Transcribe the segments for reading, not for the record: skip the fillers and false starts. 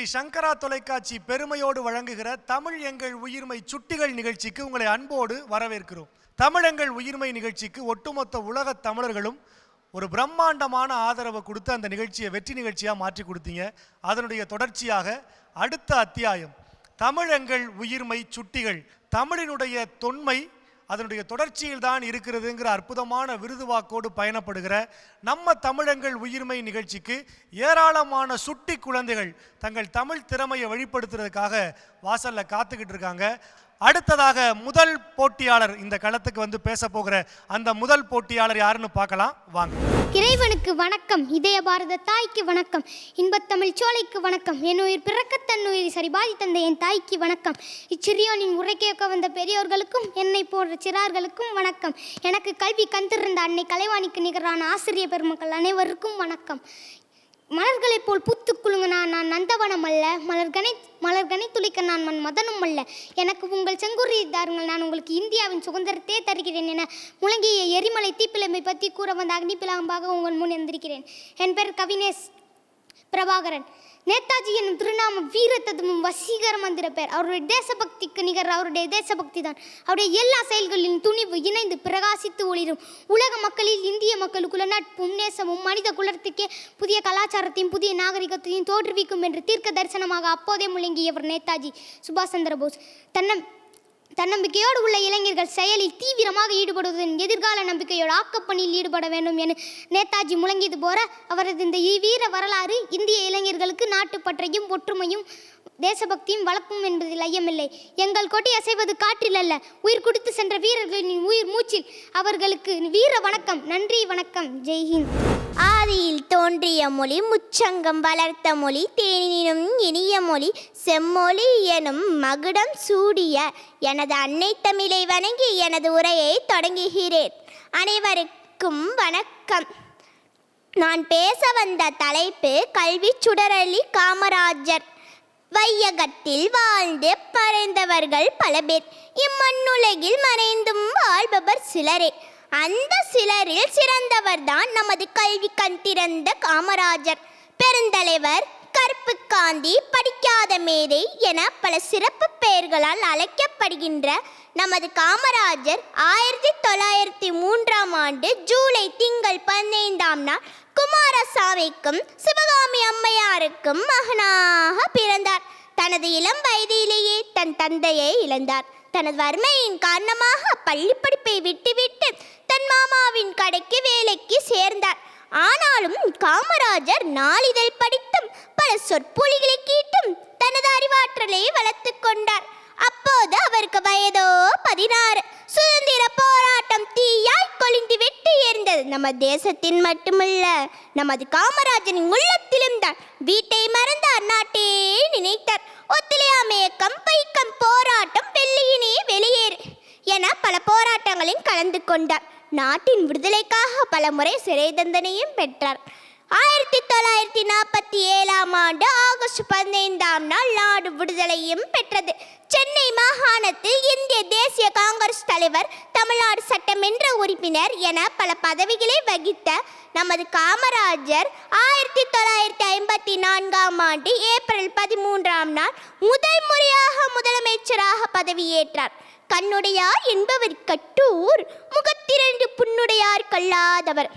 ஸ்ரீ சங்கரா தொலைக்காட்சி பெருமையோடு வழங்குகிற தமிழ் எங்கள் உயிர்மை சுட்டிகள் நிகழ்ச்சிக்கு உங்களை அன்போடு வரவேற்கிறோம். தமிழ் எங்கள் உயிர்மை நிகழ்ச்சிக்கு ஒட்டுமொத்த உலக தமிழர்களும் ஒரு பிரம்மாண்டமான ஆதரவை கொடுத்து அந்த நிகழ்ச்சியை வெற்றி நிகழ்ச்சியாக மாற்றி கொடுத்தீங்க. அதனுடைய தொடர்ச்சியாக அடுத்த அத்தியாயம் தமிழ் எங்கள் உயிர்மை சுட்டிகள், தமிழினுடைய தொன்மை அதனுடைய தொடர்ச்சியில் தான் இருக்கிறதுங்கிற அற்புதமான விருதுவாக்கோடு பயணப்படுகிற நம்ம தமிழங்கள் உயிர்மை நிகழ்ச்சிக்கு ஏராளமான சுட்டி குழந்தைகள் தங்கள் தமிழ் திறமையை வெளிப்படுத்துறதுக்காக வாசல்ல காத்துக்கிட்டு இருக்காங்க. அடுத்ததாக முதல் போட்டியாளர் இந்த களத்துக்கு வந்து பேச போகிற அந்த முதல் போட்டியாளர் யாருன்னு பார்க்கலாம் வாங்க. இறைவனுக்கு வணக்கம், இதய பாரத தாய்க்கு வணக்கம், இன்பத்தமிழ் சோலைக்கு வணக்கம், என் உயிர் பிறக்க தன்னுயிர் சரிபாதி தந்த என் தாய்க்கு வணக்கம், இச்சிறியோனின் உரை கேட்க வந்த பெரியோர்களுக்கும் என்னை போன்ற சிறார்களுக்கும் வணக்கம், எனக்கு கல்வி கண்டிருந்த அன்னை கலைவாணிக்கு நிகரான ஆசிரியர் பெருமக்கள் அனைவருக்கும் வணக்கம். மலர்களைப் போல் பூத்து குலுங்க நான் நந்தவனம் அல்ல, மலர்கனை துளிக்க நான் மதனும் அல்ல, எனக்கு உங்கள் செங்குறி தாருங்கள், நான் உங்களுக்கு இந்தியாவின் சுதந்திரத்தை தருகிறேன் என முழங்கிய எரிமலை தீப்பிழம்பை பற்றி கூற வந்த அக்னிபிழம்பாக உங்கள் முன் எந்திருக்கிறேன். என் பேர் கவினேஷ் பிரபாகரன். நேதாஜி என்னும் திருநாமம் வீரத்ததும் வசீகர மந்திர பேர். அவருடைய தேசபக்திக்கு நிகர் அவருடைய தேசபக்தி தான். அவருடைய எல்லா செயல்களின் துணிவு இணைந்து பிரகாசித்து ஒளிரும். உலக மக்களில் இந்திய மக்களுக்குள்ள நட்பும் நேசமும் மனித குலத்துக்கே புதிய கலாச்சாரத்தையும் புதிய நாகரிகத்தையும் தோற்றுவிக்கும் என்று தீர்க்க தரிசனமாக அப்போதே முழங்கியவர் நேதாஜி சுபாஷ் சந்திர போஸ். தன்னம்பிக்கையோடு உள்ள இளைஞர்கள் செயலில் தீவிரமாக ஈடுபடுவதன் எதிர்கால நம்பிக்கையோடு ஆக்கப்பணியில் ஈடுபட வேண்டும் என நேதாஜி முழங்கியது போல அவரது இந்த வீர வரலாறு இந்திய இளைஞர்களுக்கு நாட்டுப்பற்றையும் ஒற்றுமையும் தேசபக்தியும் வளர்க்கும் என்பதில் ஐயமில்லை. எங்கள் கொடி அசைவது காற்றில் அல்ல, உயிர் கொடுத்து சென்ற வீரர்களின் உயிர் மூச்சில். அவர்களுக்கு வீர வணக்கம், நன்றி, வணக்கம், ஜெய்ஹிந்த். ஆதியில் தோன்றிய மொழி, முச்சங்கம் வளர்த்த மொழி, தேனினும் இனிய மொழி, செம்மொழி எனும் மகுடம் சூடிய எனது அன்னை தமிழை வணங்கி எனது உரையை தொடங்குகிறேன். அனைவருக்கும் வணக்கம். நான் பேச வந்த தலைப்பு கல்வி சுடரொளி காமராஜர். வையகத்தில் வாழ்ந்து மறைந்தவர்கள் பல பேர், இம்மண்ணுலகில் மறைந்தும் வாழ்பவர் சிலரே. அந்த சிலரில் சிறந்தவர் தான் நமது கல்வி கண் திறந்த காமராஜர். பெருந்தலைவர், கருப்பு காந்தி, படிக்காத மேதை என பல சிறப்பு பெயர்களால் அழைக்கப்படுகின்ற நமது காமராஜர் 1903ஆம் ஆண்டு ஜூலை திங்கள் 15ஆம் நாள் குமாரசாமிக்கும் சிவகாமி அம்மையாருக்கும் மகனாக பிறந்தார். தனது இளம் வயதிலேயே தன் தந்தையை இழந்தார். தனது வறுமையின் காரணமாக பள்ளி படிப்பை விட்டுவிட்டு தன் மாமாவின் கடைக்கு வேலைக்கு சேர்ந்தார். ஆனாலும் காமராஜர் நாளிதழ் படித்தும் பல சொற்பொழிகளை கேட்டும் தனது அறிவாற்றலை வளர்த்து கொண்டார். அப்போது அவருக்கு வயதோ 16. சுதந்திர போராட்டம் தீயாய் கொளிந்து வெட்டி எறிந்தது நம்ம தேசத்தின் மட்டுமல்ல, நமது காமராஜரின் உள்ளத்திலும் தான். வீட்டை மறந்தார், நாட்டே நினைத்தார். ஒத்துழையாமை இயக்கம், பைக்கம் போராட்டம், வெள்ளியினே வெளியேறு என பல போராட்டங்களில் கலந்து கொண்டார். நாட்டின் விடுதலைக்காக பல முறை சிறை தண்டனையும் பெற்றார். 1947ஆம் ஆண்டு ஆகஸ்ட் 15ஆம் நாள் நாடு விடுதலையும் பெற்றது. சென்னை மாகாணத்தில் இந்திய தேசிய காங்கிரஸ் தலைவர், தமிழ்நாடு சட்டமன்ற உறுப்பினர் என பல பதவிகளை வகித்த நமது காமராஜர் 1954ஆம் ஆண்டு ஏப்ரல் 13ஆம் நாள் முதல் முறையாக முதலமைச்சராக பதவியேற்றார். கண்ணுடையார் என்பவர் கட்டூர், முகத்திரண்டு புண்ணுடையார் கல்லாதவர்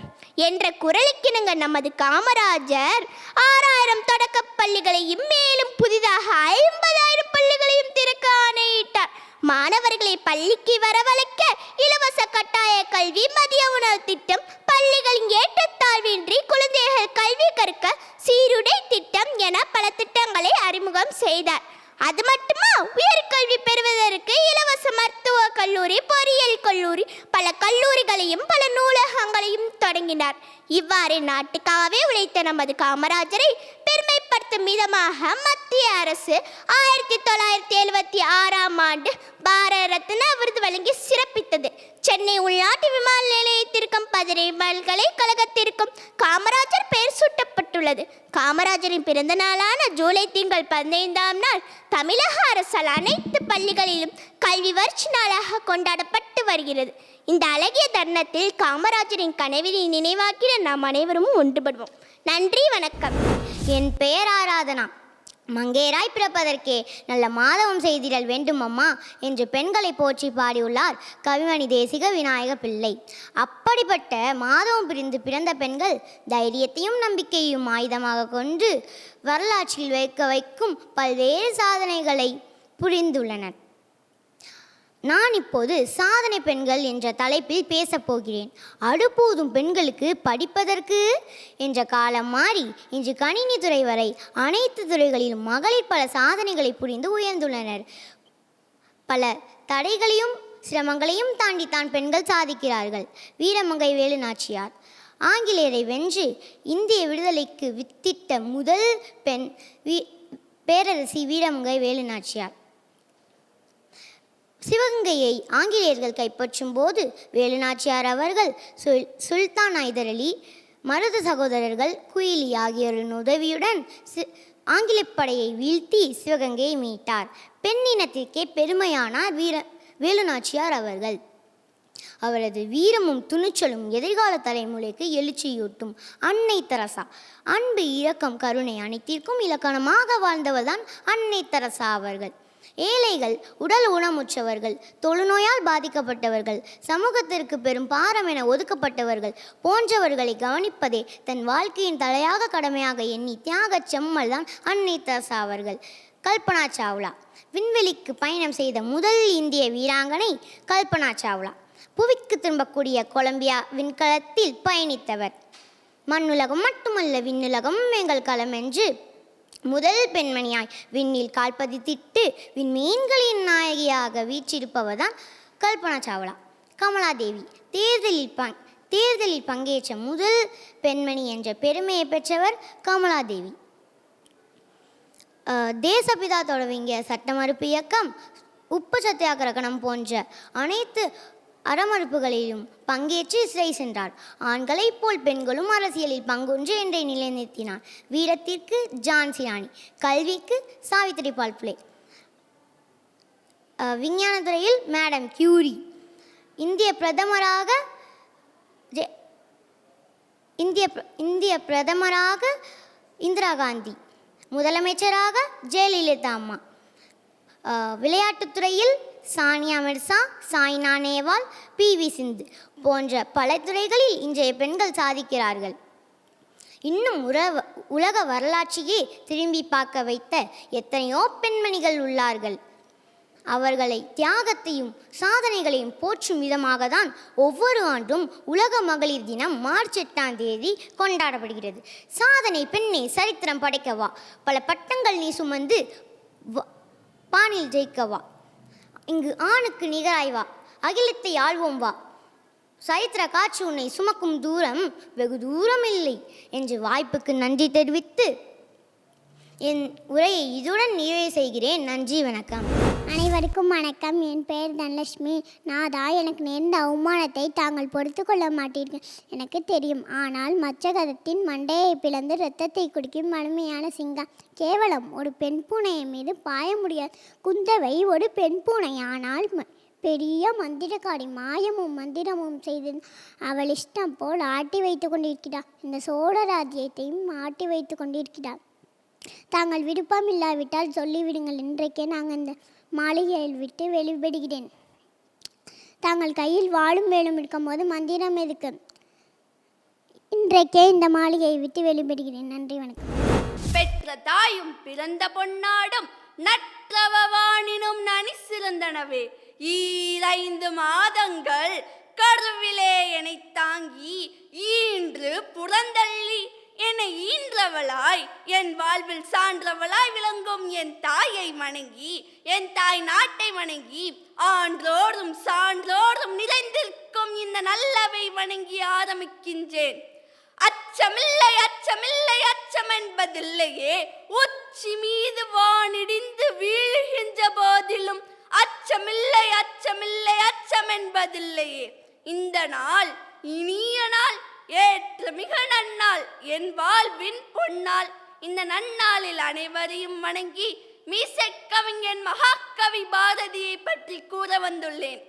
என்ற குரலுக்கிணங்க நமது காமராஜர் 6000 தொடக்க பள்ளிகளையும் மேலும் புதிதாக 50,000 பள்ளிகளையும் திறக்க ஆணையிட்டார். மாணவர்களை பள்ளிக்கு வரவழைக்க இலவச கட்டாய கல்வி, மதிய உணவு திட்டம், பள்ளிகளின் ஏற்றத்தாழ்வின்றி குழந்தைகள் கல்வி கற்க சீருடை திட்டம் என பல திட்டங்களை அறிமுகம் செய்தார். அது மட்டுமா, உயர்கல்வி பெறுவதற்கு இலவச மருத்துவ கல்லூரி, பொறியியல் கல்லூரி, பல கல்லூரிகளையும் பல நூலகங்களையும் தொடங்கினார். இவ்வாறு நாட்டுக்காகவே உழைத்த நமது காமராஜரை பெருமைப்படுத்தும் விதமாக மத்திய அரசு 1976ஆம் ஆண்டு பாரத ரத்னா விருது வழங்கி சிறப்பித்தது. சென்னை உள்நாட்டு விமான நிலையத்திற்கும் மதுரை பல்கலைக்கழகத்திற்கும் காமராஜர் பெயர் சூட்டப்பட்டுள்ளது. காமராஜரின் பிறந்த நாளான ஜூலை திங்கள் 15ஆம் நாள் தமிழக அரசால் அனைத்து பள்ளிகளிலும் கல்வி வர்ஷ நாளாக கொண்டாடப்பட்டு வருகிறது. இந்த அழகிய தருணத்தில் காமராஜரின் கனவினை நினைவாக்கிட நாம் அனைவரும் ஒன்றுபடுவோம். நன்றி, வணக்கம். என் பெயர் ஆராதனா. மங்கையராய் பிறப்பதற்கே நல்ல மாதவம் செய்திடல் வேண்டும் அம்மா என்று பெண்களை போற்றி பாடியுள்ளார் கவிமணி தேசிக விநாயக பிள்ளை. அப்படிப்பட்ட மாதவம் பிரிந்து பிறந்த பெண்கள் தைரியத்தையும் நம்பிக்கையும் ஆயுதமாக கொண்டு வரலாற்றில் வைக்கும் பல்வேறு சாதனைகளை புரிந்துள்ளனர். நான் இப்போது சாதனை பெண்கள் என்ற தலைப்பில் பேசப் போகிறேன். அடுப்பூதும் பெண்களுக்கு படிப்பதற்கு என்ற காலம் மாறி இன்று கணினி துறை வரை அனைத்து துறைகளிலும் மகளிர் பல சாதனைகளை புரிந்து உயர்ந்துள்ளனர். பல தடைகளையும் சிரமங்களையும் தாண்டி தான் பெண்கள் சாதிக்கிறார்கள். வீரமங்கை வேலு நாச்சியார் ஆங்கிலேயரை வென்று இந்திய விடுதலைக்கு வித்திட்ட முதல் பெண் பேரரசி வீரமங்கை வேலு நாச்சியார். சிவகங்கையை ஆங்கிலேயர்கள் கைப்பற்றும் போது வேலுநாச்சியார் அவர்கள் சுல்தான் ஹைதர் அலி, மருது சகோதரர்கள், குயிலி ஆகியோரின் உதவியுடன் ஆங்கிலப்படையை வீழ்த்தி சிவகங்கையை மீட்டார். பெண்ணினத்திற்கே பெருமையானார் வேலுநாச்சியார் அவர்கள். அவரது வீரமும் துணிச்சலும் எதிர்கால தலைமுறைக்கு எழுச்சியூட்டும். அன்னை தெரசா அன்பு, இரக்கம், கருணை அனைத்திற்கும் இலக்கணமாக வாழ்ந்தவர்தான் அன்னை தெரசா அவர்கள். ஏழைகள், உடல் ஊனமுற்றவர்கள், தொழுநோயால் பாதிக்கப்பட்டவர்கள், சமூகத்திற்கு பெரும் பாரம் என ஒதுக்கப்பட்டவர்கள் போன்றவர்களை கவனிப்பதே தன் வாழ்க்கையின் தலையாக கடமையாக எண்ணி தியாகச் செம்மல் தான் அன்னை தெரசா அவர்கள். கல்பனா சாவ்லா விண்வெளிக்கு பயணம் செய்த முதல் இந்திய வீராங்கனை கல்பனா சாவ்லா. புவிக்கு திரும்பக்கூடிய கொலம்பியா விண்கலத்தில் பயணித்தவர். மண்ணுலகம் மட்டுமல்ல விண்ணுலகம் எங்கள் களம் என்று முதல் பெண்மணியாய் விண்ணில் கால்பதித்திட்டு விண்மீன்களின் நாயகியாக வீற்றிருப்பவர்தான் கல்பனா சாவ்லா. கமலாதேவி தேர்தலில் பங்கேற்ற முதல் பெண்மணி என்ற பெருமையை பெற்றவர் கமலாதேவி. தேசப்பிதா தொடங்கிய சட்ட மறுப்பு இயக்கம், உப்பு சத்தியாகிரகணம் போன்ற அனைத்து அறமறுப்புகளிலும் பங்கேற்று சிறை சென்றார். ஆண்களைப் போல் பெண்களும் அரசியலில் பங்கொன்று என்றை நிலைநிறுத்தினார். வீரத்திற்கு ஜான்சி ராணி, கல்விக்கு சாவித்திரிபால் புலே, விஞ்ஞானத்துறையில் மேடம் கியூரி, இந்திய பிரதமராக இந்திரா காந்தி, முதலமைச்சராக ஜெயலலிதா அம்மா, விளையாட்டுத்துறையில் சானியா மிர்சா, சாய்னா நேவால், PV சிந்து போன்ற பல துறைகளில் இன்றைய பெண்கள் சாதிக்கிறார்கள். இன்னும் உலக வரலாற்றையே திரும்பி பார்க்க வைத்த எத்தனையோ பெண்மணிகள் உள்ளார்கள். அவர்களை தியாகத்தையும் சாதனைகளையும் போற்றும் விதமாக தான் ஒவ்வொரு ஆண்டும் உலக மகளிர் தினம் மார்ச் 8ஆம் தேதி கொண்டாடப்படுகிறது. சாதனை பெண்ணே, சரித்திரம் படைக்கவா, பல பட்டங்கள் நீ சுமந்து பானில் ஜெயிக்கவா, இங்கு ஆணுக்கு நிகராய்வா, அகிலத்தை ஆள்வோம் வா, சரித்திர காட்சி உன்னை சுமக்கும் தூரம் வெகு தூரம் இல்லை என்று வாய்ப்புக்கு நன்றி தெரிவித்து என் உரையை இதுடன் நிறைவு செய்கிறேன். நன்றி, வணக்கம். அனைவருக்கும் வணக்கம். என் பெயர் தனலட்சுமி. நாதா, எனக்கு நேர்ந்த அவமானத்தை தாங்கள் பொறுத்து கொள்ள மாட்டீர்கள் எனக்கு தெரியும். ஆனால் மச்சகதத்தின் மண்டையை பிளந்து இரத்தத்தை குடிக்கும் வலிமையான சிங்கம் கேவலம் ஒரு பெண் பூனையை மீது பாய முடியாது. குந்தவை ஒரு பெண் பூனை, ஆனால் பெரிய மந்திரக்காரி. மாயமும் மந்திரமும் செய்து அவள் இஷ்டம் போல் ஆட்டி வைத்து கொண்டிருக்கிறாள். இந்த சோழ ராஜ்யத்தையும் ஆட்டி வைத்து கொண்டிருக்கிறாள். தாங்கள் விருப்பம் இல்லாவிட்டால் சொல்லிவிடுங்கள். இன்றைக்கே நாங்கள் இந்த மாளிகையில் விட்டு வெளிவிடுகிறேன். தாங்கள் கையில் வாழும் வேலும் இருக்கும்போது மந்திரம் எதுக்கு? இன்றைக்கே இந்த மாளிகையை விட்டு வெளிவிடுகிறேன். நன்றி, வணக்கம். பெற்ற தாயும் பிறந்த பொன்னாடும் நற்றவவானினும் நனி சிறந்தனவே. 5 மாதங்கள் கருவிலே என்னை தாங்கி ஈன்று புறந்தள்ளி என்னை ஈன்றவளாய் என் வாழ்வில் சான்றவளாய் விளங்கும் என் தாயை வணங்கி, என் தாய் நாட்டை வணங்கி, ஆன்றோடும் சான்றோடும் நிறைந்திருக்கும் இந்த நல்லவை வணங்கி ஆரம்பிக்கின்றேன். அச்சமில்லை அச்சமில்லை அச்சம் என்பதில்லையே, உச்சி மீது வானிடிந்து வீழ்கின்ற போதிலும் அச்சமில்லை அச்சமில்லை அச்சம் என்பதில்லையே. இந்த நாள் இனிய நாள், ஏற்ற மிக நன்னாள், என் வாழ்வின் பொன்னாள். இந்த நன்னாளில் அனைவரையும் வணங்கி மீசைக்கவிஞன் மகாகவி பாரதியை பற்றி கூற வந்துள்ளேன்.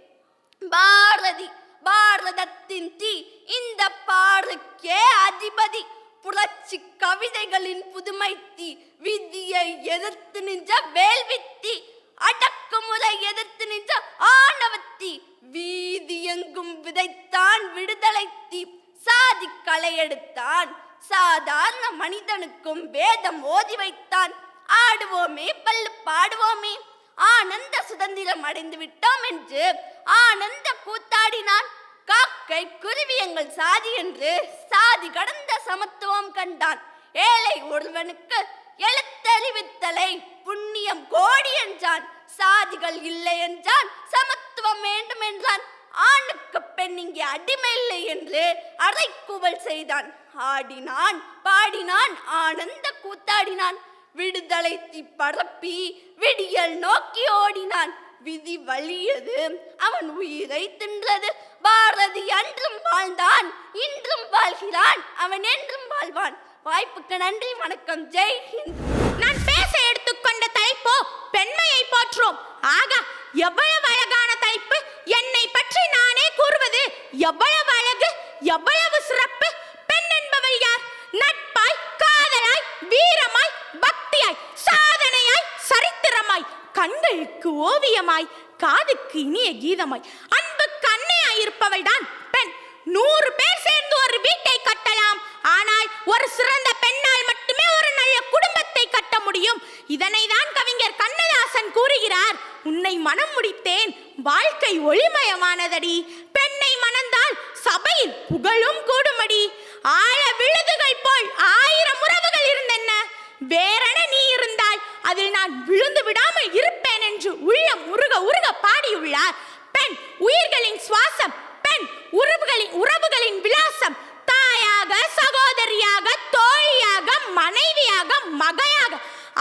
பாரதி பாரதத்தின் தீ, இந்த பாருக்கே அதிபதி. புரட்சி கவிதைகளின் புதுமைத்தி, விதியை எதிர்த்து நின்ற வேல்வித்தி, அடக்குமுறை எதிர்த்து நின்ற ஆணவத்தி, வீதி எங்கும் விதைத்தான் விடுதலை தீ, சாதி களை எடுத்தான், சாதாரண மனிதனுக்கும் வேதம் ஓதி வைத்தான். ஆடுவோமே பல்லு பாடுவோமே, ஆனந்த சுதந்திரம் அடைந்து விட்டோம் என்று ஆனந்த கூத்தாடினான். காக்கை குருவி எங்கள் சாதி என்று சாதி கடந்த சமத்துவம் கண்டான். ஏழை ஒருவனுக்கு எழுத்தறிவித்தலை புண்ணியம் கோடி என்றான். சாதிகள் இல்லை என்றான், சமத்துவம் வேண்டும் என்றான். ஆணுக்கு பெண் இங்கே அடிமை இல்லை என்று அறைக்கூவல் செய்தான். ஆடினான் பாடினான் ஆனந்த கூத்தாடினான். விடுதலை தீ பரப்பி விடியல் நோக்கி ஓடினான். விதி வலியது, அவன் உயிரை தின்றது. பாரதி அன்றும் வாழ்ந்தான், இன்றும் வாழ்கிறான், அவன் என்றும் வாழ்வான். வாய்ப்புக்கு நன்றி, வணக்கம், ஜெய் ஹிந்த். நான் பேச எடுத்துக்கொண்ட தலைப்போ பெண்மையை போற்றோம். ஆகா, எவ்வளவு அழகான தலைப்பு! என்னை பற்றி நானே கூறுவது எவ்வளவு அழகு, எவ்வளவு சிறப்பு! பெண் என்பவள் யார்? நட்பாய், காதலாய், வீரமாய், பக்தியாய், சாதனையாய், சரித்திரமாய், கண்களுக்கு ஓவியமாய், காதுக்கு இனிய கீதமாய், அன்புக்கு அன்னையாய் இருப்பவள் தான் பெண். 100 பேர் சேர்ந்து ஒரு வீட்டை கட்டலாம், ஆனால் ஒரு சிறந்த பெண்ணால் மட்டுமே ஒரு நல்ல குடும்பத்தை கட்ட முடியும். இதனை தான் கவிஞர் கண்ணதாசன் கூறுகிறார். உன்னை மனம் முடித்தேன், வாழ்க்கை ஒளிமயமானதடி. பெண்ணை மணந்தால் சபையில் புகழும் கூடுமடி. ஆழ விழுதுகள் போல் 1000 உறவுகள் இருந்தென்ன, வேறென நீ இருந்தால் அதில் நான் விழுந்து விடாமல் இருப்பேன் என்று உள்ளம் உருக உருக பாடியுள்ளார். பெண் உயிர்களின் சுவாசம், பெண் உறவுகளின் விலாசம். தாயாக, சகோதரியாக, தோழியாக, மனைவியாக, மகையாக,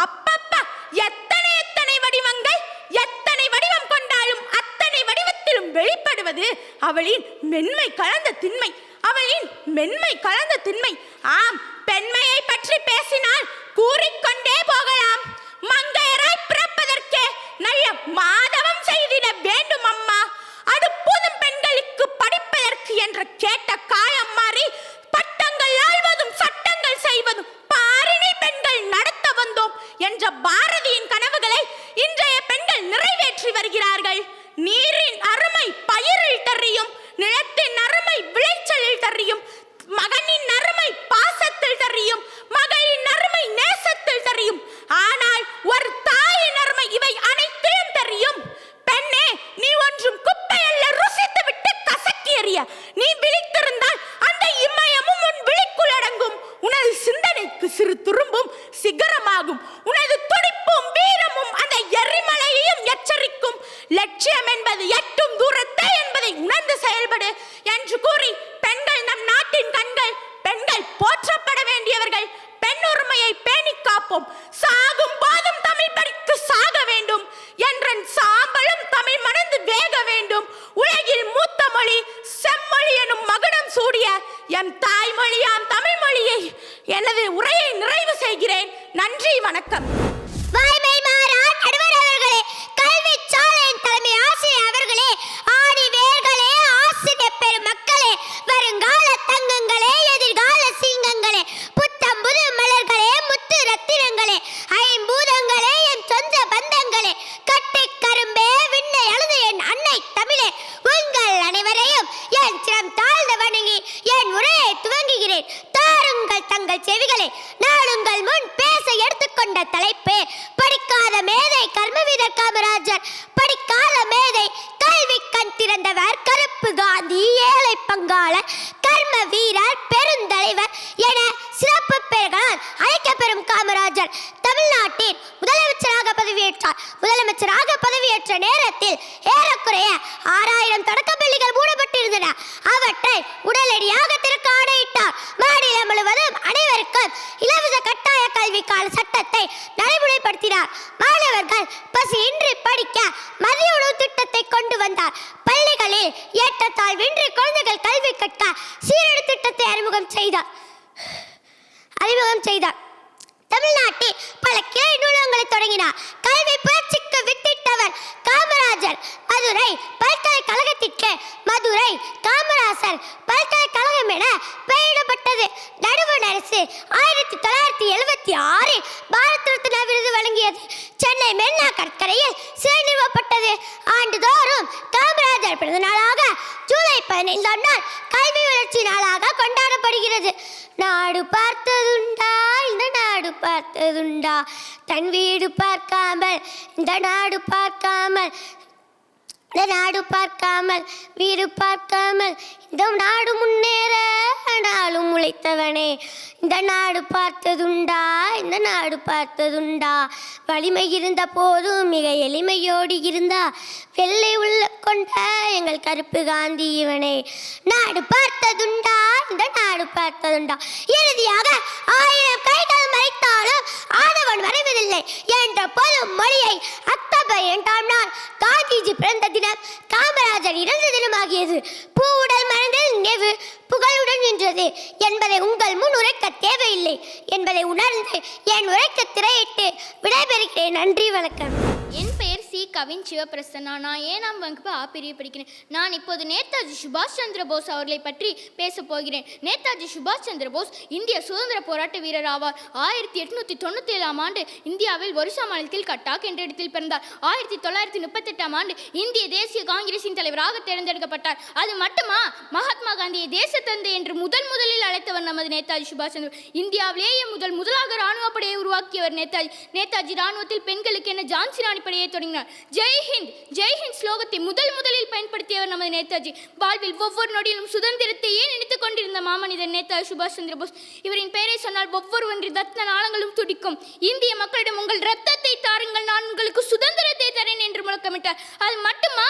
அப்பப்பா எத்தனை எத்தனை வடிவங்கள்! எத்தனை வடிவம் கொண்டாலும் அத்தனை வடிவத்திலும் வெளிப்படுவது அவளின் மென்மை கலந்த திண்மை, அவளின் மென்மை கலந்த திண்மை. ஆம், பெண்மையை பற்றி பேசினால் கூறிக்கொண்டே போகலாம். மங்கையராய் பிறப்பதற்கே நல்ல மாதவம் செய்திட வேண்டும் அம்மா. அடுப்போதும் பெண்களுக்கு படிப்பதற்கு என்று கேட்ட காலம் மாறி பட்டங்கள் ஆழ்வதும் சட்டங்கள் செய்வதும் பாரினை பெண்கள் நடத்த வந்தோம் என்ற பாரதியின் கனவுகளை இன்றைய பெண்கள் நிறைவேற்றி வருகிறார்கள். நீரின் அருமை பயிரில் தெரியும், நிலத்தின் அருமை விளைச்சலில் தெரியும், மகனின் அருமை பாசத்தில் தெரியும், மகளின் அருமை நேசத்தில் தெரியும். ஆனால் ஒரு தாயின் அருமை இவை அனைத்திலும் தெரியும். பெண்ணே, நீ ஒன்றும் குப்பை அல்ல, ருசித்து விட்டு கசக்கி எறிய. நீ விழித்திருந்தால் அந்த இமயமும் உன் விழிக்குள் அடங்கும். உனது சிந்தனைக்கு சிறு துரும்பும் சிகரமாகும். உனது துடிப்பும் வீரமும் அந்த எரிமலையையும் எச்சரிக்கும். லட்சியம் என்பது எட்டும் தூரத்தை என்பதை உணர்ந்து செயல்படு என்று கூறி, பெண்கள் நம் நாட்டின் கண்கள். பெண்கள் போற்றப்பட வேண்டியவர்கள். பெண் உரிமையை பேணி காப்போம். சாகும் போதும் தமிழ் படித்து சாக வேண்டும் என்றன் சாம்பலும் தமிழ் மணந்து வேக வேண்டும். உலகில் மூத்த மொழி செம்மொழி எனும் மகுடம் சூடிய எம் தாய்மொழியாம் தமிழ் மொழியை எனது உரையை நிறைவு செய்கிறேன். நன்றி, வணக்கம். வாய்மை மாறான் நடுவர் அவர்களே, கல்வி சாலையின் தலைமை ஆசிரியர் அவர்களே, ஆடி வேர்களே, ஆசிரியர் பெருமக்களே, வருங்கால தங்கங்களே, எதிர்கால சிங்கங்களே, புத்தம் புது மலர்களே, முத்து ரத்தினங்களே, ஐம்பூதங்களே, என் சொந்த பந்தங்களே, கட்டை கரும்பே, விண்ணை அழுது என் அன்னை தமிழே, உங்கள் அனைவரையும் என் சிரம் தாழ்ந்து வணங்கி என் உரையை துவங்குகிறேன். தாருங்கள் தங்கள் செவிகளை, நாளுங்கள் முன் பேச எடுத்துக்கொண்ட தலைப்பு படிக்காத மேதை கர்மவீரர் காமராஜர். படிக்காத மேதை கல்வி கண் திறந்தவர் கருப்பு காந்தி, ஏழை பங்காளர், கர்ம வீரர், பெருந்தலைவர் என சிறப்பு பெயர்களால் அழைக்கப்பெறும் காமராஜர் தமிழ்நாட்டின் முதலமைச்சராக பதவியேற்றார். முதலமைச்சராக பதவியேற்ற நேரத்தில் ஏறக்குறைய 6000 தொடக்கப்பள்ளிகள் மூடப்பட்டிருந்தன. அவற்றை உடனடியாக திறக்க ஆணையிட்டார். மாநிலம் முழுவதும் அனைவருக்கும் இலவச கட்டாய கல்விக்கான சட்டத்தை நடைமுறைப்படுத்தினார். மாணவர்கள் பசியின்றி படிக்க மதிய உணவு திட்டத்தை கொண்டு வந்தார். பள்ளிகளில் ஏற்றத்தாழ்வின்றி குழந்தைகள் கல்வி கற்க சீரடி திட்டத்தை அறிமுகம் செய்தார். தமிழ்நாட்டில் பல கிளை நூலகங்களை தொடங்கினார். கல்வி புரட்சிக்கு வித்திட்டவர் காமராஜர். மதுரை பல்கலைக்கழகத்திற்கு மதுரை காமராசர் பல்கலைக்கழகம் என பெயரிடப்பட்டது. நடுவண் இந்திரன் அரசு 1976 பாரத் ரத்னா விருது வழங்கியது. சென்னை மெரினா கடற்கரையில் சிலை நிறுவப்பட்டது. ஆண்டுதோறும் காமராஜர் பிறந்த நாளாக ஜூலை 15ஆம் நாள் கல்வி வளர்ச்சி நாளாக கொண்டாடப்படுகிறது. நாடு பார்த்ததுண்டா இந்த நாடு பார்த்ததுண்டா, தன் வீடு பார்க்காமல் இந்த நாடு பார்க்காமல், இந்த நாடு பார்க்காமல் வீடு பார்க்காமல், இந்த நாடு முன்னேற நாளும் உழைத்தவனே, இந்த நாடு பார்த்ததுண்டா இந்த நாடு பார்த்ததுண்டா, வலிமை இருந்த போதும் மிக எளிமையோடு இருந்தா, வெள்ளை உள்ள கொண்ட எங்கள் கருப்பு காந்தி இவனே, நாடு பார்த்ததுண்டா இந்த நாடு பார்த்ததுண்டா. இறுதியாக 1000 கைகள் மறைத்தாலும் ஆதவன் மறைவதில்லை என்ற பொது மொழியை அக்டோபர் 2ஆம் நாள் காந்திஜி பிறந்த தினம், காமராஜர் இறந்த தினமாகியது. பூவுடல் மறைந்தது நினைவு புகழுடன் நின்றது என்பதை உங்கள் முன் உரைக்க தேவையில்லை என்பதை உணர்ந்து என் உரைக்க திரையிட்டு விடைபெறுகிறேன். நன்றி, வணக்கம். என் பெயர் சி. கவின் சிவபிரசன்னா. நான் 7ஆம் வகுப்பு பிரிவு படிக்கிறேன். நான் இப்போது நேதாஜி சுபாஷ் சந்திர போஸ் அவர்களை பற்றி பேசப் போகிறேன். நேதாஜி சுபாஷ் சந்திர போஸ் இந்திய சுதந்திர போராட்ட வீரர் ஆவார். 1897ஆம் ஆண்டு இந்தியாவில் ஒரிசா மாநிலத்தில் கட்டாக் என்ற இடத்தில் பிறந்தார். 1938ஆம் ஆண்டு இந்திய தேசிய காங்கிரசின் தலைவராக தேர்ந்தெடுக்கப்பட்டார். அது மட்டுமா, மகாத்மா காந்தியை தேச தந்தை என்று முதலில் அழைத்தவர் நமது நேதாஜி சுபாஷ் சந்திர. இந்தியாவிலேயே முதலாக இராணுவ படையை உருவாக்கியவர் நேதாஜி. நேதாஜி இராணுவத்தில் பெண்களுக்கு என ஜான்சி ராணி படையை தொடங்கினார். ஜெய்ஹிந்த் ஜெய்ஹிந்த் ஸ்லோகத்தை முதலில் பயன்படுத்தியவர் நமது நேதாஜி. வாழ்வில் ஒவ்வொரு நொடியிலும் சுதந்திரத்தையே நினைத்துக் கொண்டிருந்த மாமனிதர் நேதாஜி சுபாஷ் சந்திர போஸ். இவரின் பெயரை சொன்னால் ஒவ்வொருவரின் ரத்த நாளங்களும் துடிக்கும். இந்திய மக்களிடம் உங்கள் ரத்தத்தை தாருங்கள், நான் உங்களுக்கு சுதந்திரத்தை தரேன் என்று முழக்கமிட்டார். அது மட்டுமா,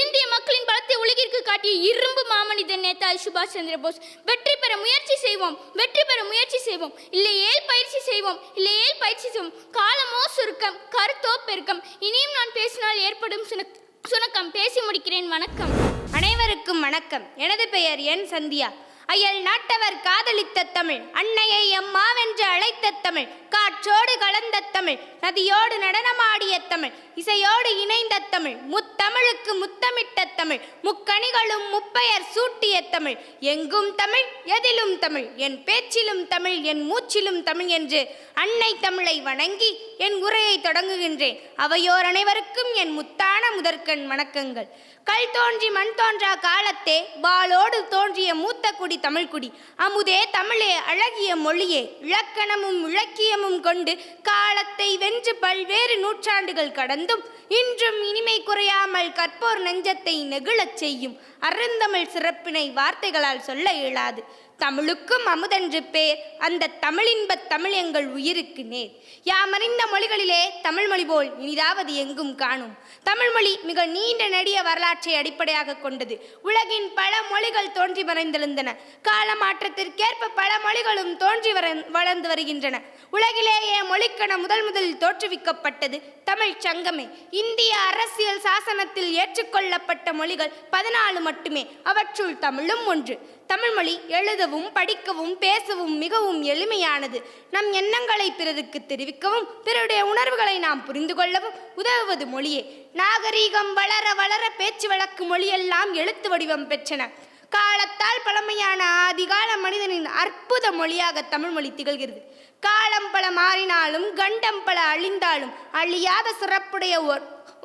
இந்திய மக்களின் பலத்தை உலகிற்கு காட்டிய இரும்பு மாமனிதர் நேதாஜி சுபாஷ் சந்திர போஸ். வெற்றி பெற முயற்சி செய்வோம், வெற்றி பெற முயற்சி செய்வோம், இல்லையேல் பயிற்சி செய்வோம், இல்லையேல் பயிற்சி செய்வோம். காலமோ சுருக்கம், கருத்தோ பெருக்கம். இனியும் நான் பேசினால் ஏற்படும் சுணக்கம். பேசி முடிக்கிறேன். வணக்கம். அனைவருக்கும் வணக்கம். எனது பெயர் என் சந்தியா. அயல் நாட்டவர் காதலித்த தமிழ், அன்னையை அம்மாவென்று அழைத்த தமிழ், காற்றோடு கலந்த தமிழ், நதியோடு நடனமாடிய தமிழ், இசையோடு இணைந்த தமிழ், முத்தமிழுக்கு முத்தமிட்ட தமிழ், முக்கணிகளும் முப்பெயர் சூட்டிய தமிழ், எங்கும் தமிழ் எதிலும் தமிழ், என் பேச்சிலும் தமிழ் என் மூச்சிலும் தமிழ் என்று அன்னை தமிழை வணங்கி என் உரையை தொடங்குகின்றேன். அவையோர் அனைவருக்கும் என் முத்தான முதற்கண் வணக்கங்கள். கல் தோன்றி மண் தோன்றா காலத்தே வாளோடு தோன்றிய மூத்த குடி தமிழ்குடி, அமுதே தமிழே அழகிய மொழியே, இலக்கணமும் இலக்கியமும் கொண்டு காலத்தை வென்று பல்வேறு நூற்றாண்டுகள் கடந்தும் இன்றும் இனிமை குறையாமல் கற்போர் நெஞ்சத்தை நெகிழச் செய்யும் அருந்தமிழ் சிறப்பினை வார்த்தைகளால் சொல்ல இயலாது. தமிழுக்கும் அமுதென்று பேர், அந்த தமிழின்ப தமிழ் எங்கள் உயிருக்கு நேர். யாமறிந்த மொழிகளிலே தமிழ் மொழி போல் இனிதாவது எங்கும் காணும். தமிழ்மொழி மிக நீண்ட நெடிய வரலாற்றை அடிப்படையாக கொண்டது. உலகின் பல மொழிகள் தோன்றி மறைந்திருந்தன. கால மாற்றத்திற்கேற்ப பல மொழிகளும் தோன்றி வளர்ந்து வருகின்றன. உலகிலேயே மொழிக்கென முதலில் தோற்றுவிக்கப்பட்டது தமிழ் சங்கமே. இந்திய அரசியல் சாசனத்தில் ஏற்றுக்கொள்ளப்பட்ட மொழிகள் 14 மட்டுமே. அவற்றுள் தமிழும் ஒன்று. தமிழ்மொழி எழுதவும் படிக்கவும் பேசவும் மிகவும் எளிமையானது. நம் எண்ணங்களை பிறருக்கு தெரிவிக்கவும் பிறருடைய உணர்வுகளை நாம் புரிந்து கொள்ளவும் உதவுவது மொழியே. நாகரீகம் வளர வளர பேச்சு வழக்கு மொழியெல்லாம் எழுத்து வடிவம் பெற்றன. காலத்தால் பழமையான ஆதிகால மனிதனின் அற்புத மொழியாக தமிழ்மொழி திகழ்கிறது. காலம் பல மாறினாலும் கண்டம் பல அழிந்தாலும் அழியாத சிறப்புடைய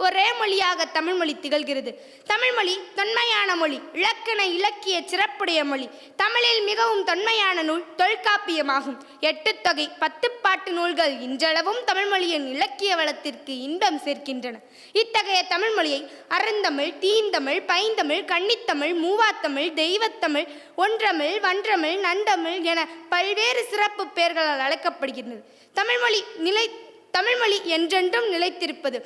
ஒரே மொழியாக தமிழ்மொழி திகழ்கிறது. தமிழ்மொழி தொன்மையான மொழி, இலக்கண இலக்கிய சிறப்புடைய மொழி. தமிழில் மிகவும் தொன்மையான நூல் தொல்காப்பியமாகும். 8 தொகை 10 பாட்டு நூல்கள் இன்றளவும் தமிழ்மொழியின் இலக்கிய வளத்திற்கு இன்பம் சேர்க்கின்றன. இத்தகைய தமிழ்மொழியை அருந்தமிழ், தீந்தமிழ், பைந்தமிழ், கன்னித்தமிழ், மூவாத்தமிழ், தெய்வத்தமிழ், ஒன்றமிழ், வன்றமிழ், நண்டமிழ் என பல்வேறு சிறப்பு பெயர்களால் அழைக்கப்படுகிறது. தமிழ்மொழி என்றென்றும் நிலைத்திருப்பது.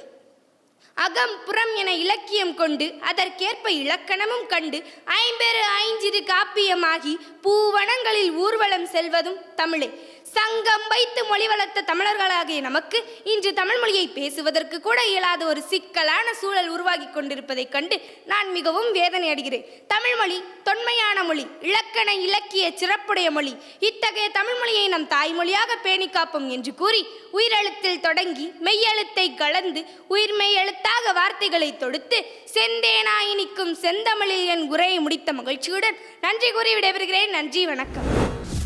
அகம் புறம் என இலக்கியம் கொண்டு அதற்கேற்ப இலக்கணமும் கண்டு ஐம்பெரு ஐஞ்சிறு காப்பியமாகி பூவனங்களில் ஊர்வலம் செல்வதும் தமிழே. சங்கம் வைத்து மொழி வளர்த்த தமிழர்களாகிய நமக்கு இன்று தமிழ் மொழியை பேசுவதற்கு கூட இயலாத ஒரு சிக்கலான சூழல் உருவாகி கொண்டிருப்பதைக் கண்டு நான் மிகவும் வேதனை அடைகிறேன். தமிழ்மொழி தொன்மையான மொழி, இலக்கண இலக்கிய சிறப்புடைய மொழி. இத்தகைய தமிழ்மொழியை நம் தாய்மொழியாக பேணி காப்போம் என்று கூறி உயிரெழுத்தில் தொடங்கி மெய்யெழுத்தை கலந்து உயிர்மெய் எழுத்தாக வார்த்தைகளை தொடுத்து செந்தேனாயினிக்கும் செந்தமிழில் என் உரையை முடித்த மகிழ்ச்சியுடன் நன்றி கூறி விடைபெறுகிறேன். நன்றி, வணக்கம்.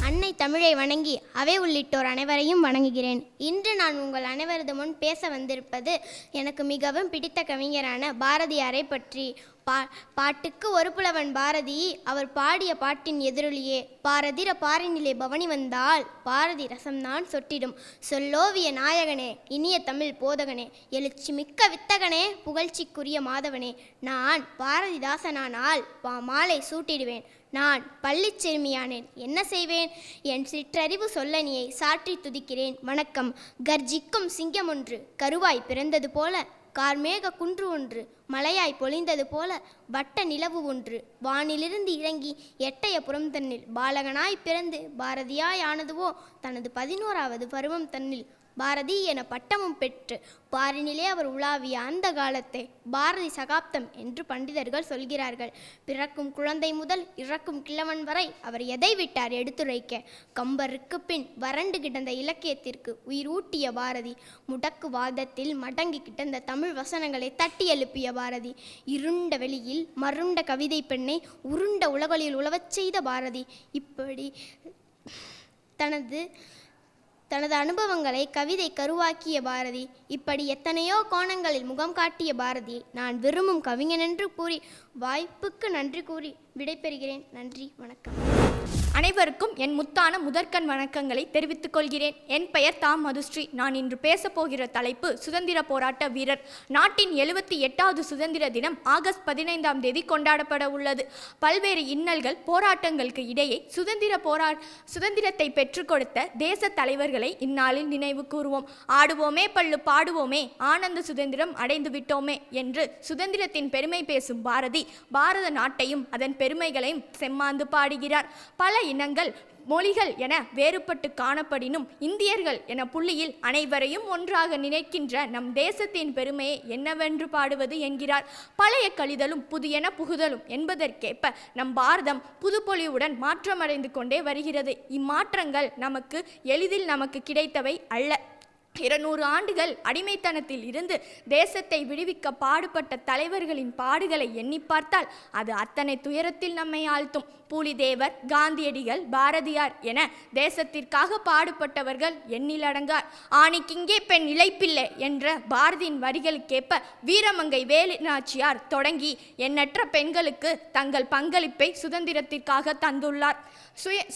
அன்னை தமிழை வணங்கி அவை உள்ளிட்டோர் அனைவரையும் வணங்குகிறேன். இன்று நான் உங்கள் அனைவரது முன் பேச வந்திருப்பது எனக்கு மிகவும் பிடித்த கவிஞரான பாரதியாரை பற்றி. பாட்டுக்கு ஒரு புலவன் பாரதி, அவர் பாடிய பாட்டின் எதிரொலியே. பாரதிர பாரினிலே பவனி வந்தால் பாரதி ரசம்தான் சொட்டிடும். சொல்லோவிய நாயகனே, இனிய தமிழ் போதகனே, எழுச்சி மிக்க வித்தகனே, புகழ்ச்சிக்குரிய மாதவனே, நான் பாரதிதாசனானால் மாலை சூட்டிடுவேன். நான் பள்ளிச் சிறுமியானேன், என்ன செய்வேன்? என் சிற்றறிவு சொல்லனியை சாற்றி துதிக்கிறேன். வணக்கம். கர்ஜிக்கும் சிங்கம் ஒன்று கருவாய் பிறந்தது போல, கார்மேக குன்று ஒன்று மலையாய் பொழிந்தது போல, வட்ட நிலவு ஒன்று வானிலிருந்து இறங்கி எட்டய புறம் தன்னில் பாலகனாய் பிறந்து பாரதியாய் ஆனதுவோ, தனது 11வது பருவம் தன்னில் பாரதி என பட்டமும் பெற்று பாரினிலே அவர் உலாவிய அந்த காலத்தை பாரதி சகாப்தம் என்று பண்டிதர்கள் சொல்கிறார்கள். பிறக்கும் குழந்தை முதல் இறக்கும் கிழவன் வரை அவர் எதை விட்டார் எடுத்துரைக்க? கம்பருக்கு பின் வறண்டு கிடந்த இலக்கியத்திற்கு உயிர் ஊட்டிய பாரதி, முடக்கு வாதத்தில் மடங்கி கிடந்த தமிழ் வசனங்களை தட்டி எழுப்பிய பாரதி, இருண்ட வெளியில் மருண்ட கவிதை பெண்ணை உருண்ட உலகளில் உழவச் செய்த பாரதி, இப்படி தனது அனுபவங்களை கவிதை கருவாக்கிய பாரதி, இப்படி எத்தனையோ கோணங்களில் முகம் காட்டிய பாரதி நான் விரும்பும் கவிஞன் என்று கூறி வாய்ப்புக்கு நன்றி கூறி விடைபெறுகிறேன். நன்றி, வணக்கம். அனைவருக்கும் என் முத்தான முதற்கண் வணக்கங்களை தெரிவித்துக் கொள்கிறேன். என் பெயர் தாம் மதுஸ்ரீ. நான் இன்று பேசப்போகிற தலைப்பு சுதந்திர போராட்ட வீரர். நாட்டின் 78வது சுதந்திர தினம் ஆகஸ்ட் 15ஆம் தேதி கொண்டாடப்பட உள்ளது. பல்வேறு இன்னல்கள் போராட்டங்களுக்கு இடையே சுதந்திரத்தை பெற்றுக் கொடுத்த தேச தலைவர்களை இந்நாளில் நினைவு கூறுவோம். ஆடுவோமே பள்ளு பாடுவோமே, ஆனந்த சுதந்திரம் அடைந்து விட்டோமே என்று சுதந்திரத்தின் பெருமை பேசும் பாரதி பாரத நாட்டையும் அதன் பெருமைகளையும் செம்மாந்து பாடுகிறார். பல இனங்கள் மொழிகள் என வேறுபட்டு காணப்படினும் இந்தியர்கள் என புள்ளியில் அனைவரையும் ஒன்றாக நினைக்கின்ற நம் தேசத்தின் பெருமையை என்னவென்று பாடுவது என்கிறார். பழைய கழிதலும் புதியன புகுதலும் என்பதற்கேற்ப நம் பாரதம் புதுப்பொலிவுடன் மாற்றமடைந்து கொண்டே வருகிறது. இம்மாற்றங்கள் எளிதில் நமக்கு கிடைத்தவை அல்ல. 200 ஆண்டுகள் அடிமைத்தனத்தில் இருந்து தேசத்தை விடுவிக்க பாடுபட்ட தலைவர்களின் பாடுகளை எண்ணி பார்த்தால் அது அத்தனை துயரத்தில் நம்மை ஆழ்த்தும். பூலிதேவர், காந்தியடிகள், பாரதியார் என தேசத்திற்காக பாடுபட்டவர்கள் எண்ணிலடங்கார். ஆணிக்கிங்கே பெண் இளைப்பில்லை என்ற பாரதியின் வரிகளுக்கேற்ப வீரமங்கை வேலுநாச்சியார் தொடங்கி எண்ணற்ற பெண்களுக்கு தங்கள் பங்களிப்பை சுதந்திரத்திற்காக தந்துள்ளார்.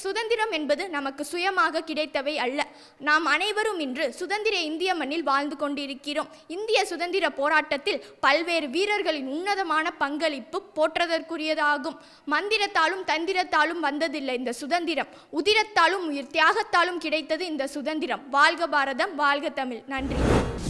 சுதந்திரம் என்பது நமக்கு சுயமாக கிடைத்தவை அல்ல. நாம் அனைவரும் இன்று சுதந்திர இந்திய மண்ணில் வாழ்ந்து கொண்டிருக்கிறோம். இந்திய சுதந்திர போராட்டத்தில் பல்வேறு வீரர்களின் உன்னதமான பங்களிப்பு போற்றதற்குரியதாகும். மந்திரத்தாலும் தந்திரத்தாலும் வந்ததில்லை இந்த சுதந்திரம். உதிரத்தாலும் உயிர் தியாகத்தாலும் கிடைத்தது இந்த சுதந்திரம். வாழ்க பாரதம், வாழ்க தமிழ். நன்றி.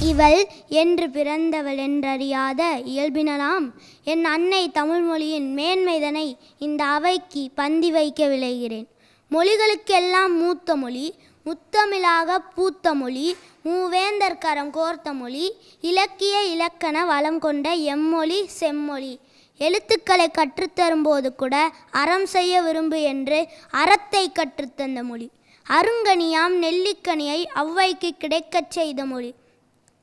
இவள் என்று பிறந்தவள் என்றறியாத இயல்பினலாம் என் அன்னை தமிழ்மொழியின் மேன்மைதனை இந்த அவைக்கு பந்தி வைக்க விளைகிறேன். மொழிகளுக்கெல்லாம் மூத்த மொழி, முத்தமிழாக பூத்த மொழி, மூவேந்தர் கரம் கோர்த்த மொழி, இலக்கிய இலக்கண வளம் கொண்ட எம்மொழி செம்மொழி. எழுத்துக்களை கற்றுத்தரும்போது கூட அறம் செய்ய விரும்பு என்று அறத்தை கற்றுத்தந்த மொழி. அருங்கனியாம் நெல்லிக்கனியை ஔவைக்கு கிடைக்கச் செய்த மொழி.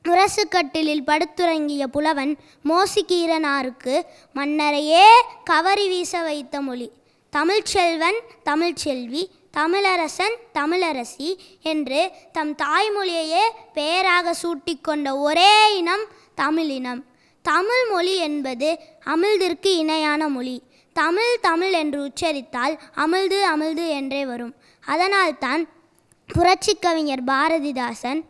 முரசுக்கட்டிலில் படுத்துறங்கிய புலவன் மோசிகீரனாருக்கு மன்னரையே கவரி வீச வைத்த மொழி. தமிழ்ச்செல்வன், தமிழ்ச்செல்வி, தமிழரசன், தமிழரசி என்று தம் தாய்மொழியையே பெயராக சூட்டிக்கொண்ட ஒரே இனம் தமிழினம். தமிழ் மொழி என்பது அமிழ்திற்கு இணையான மொழி. தமிழ் தமிழ் என்று உச்சரித்தால் அமிழ்து அமிழ்து என்றே வரும். அதனால்தான் புரட்சி கவிஞர் பாரதிதாசன்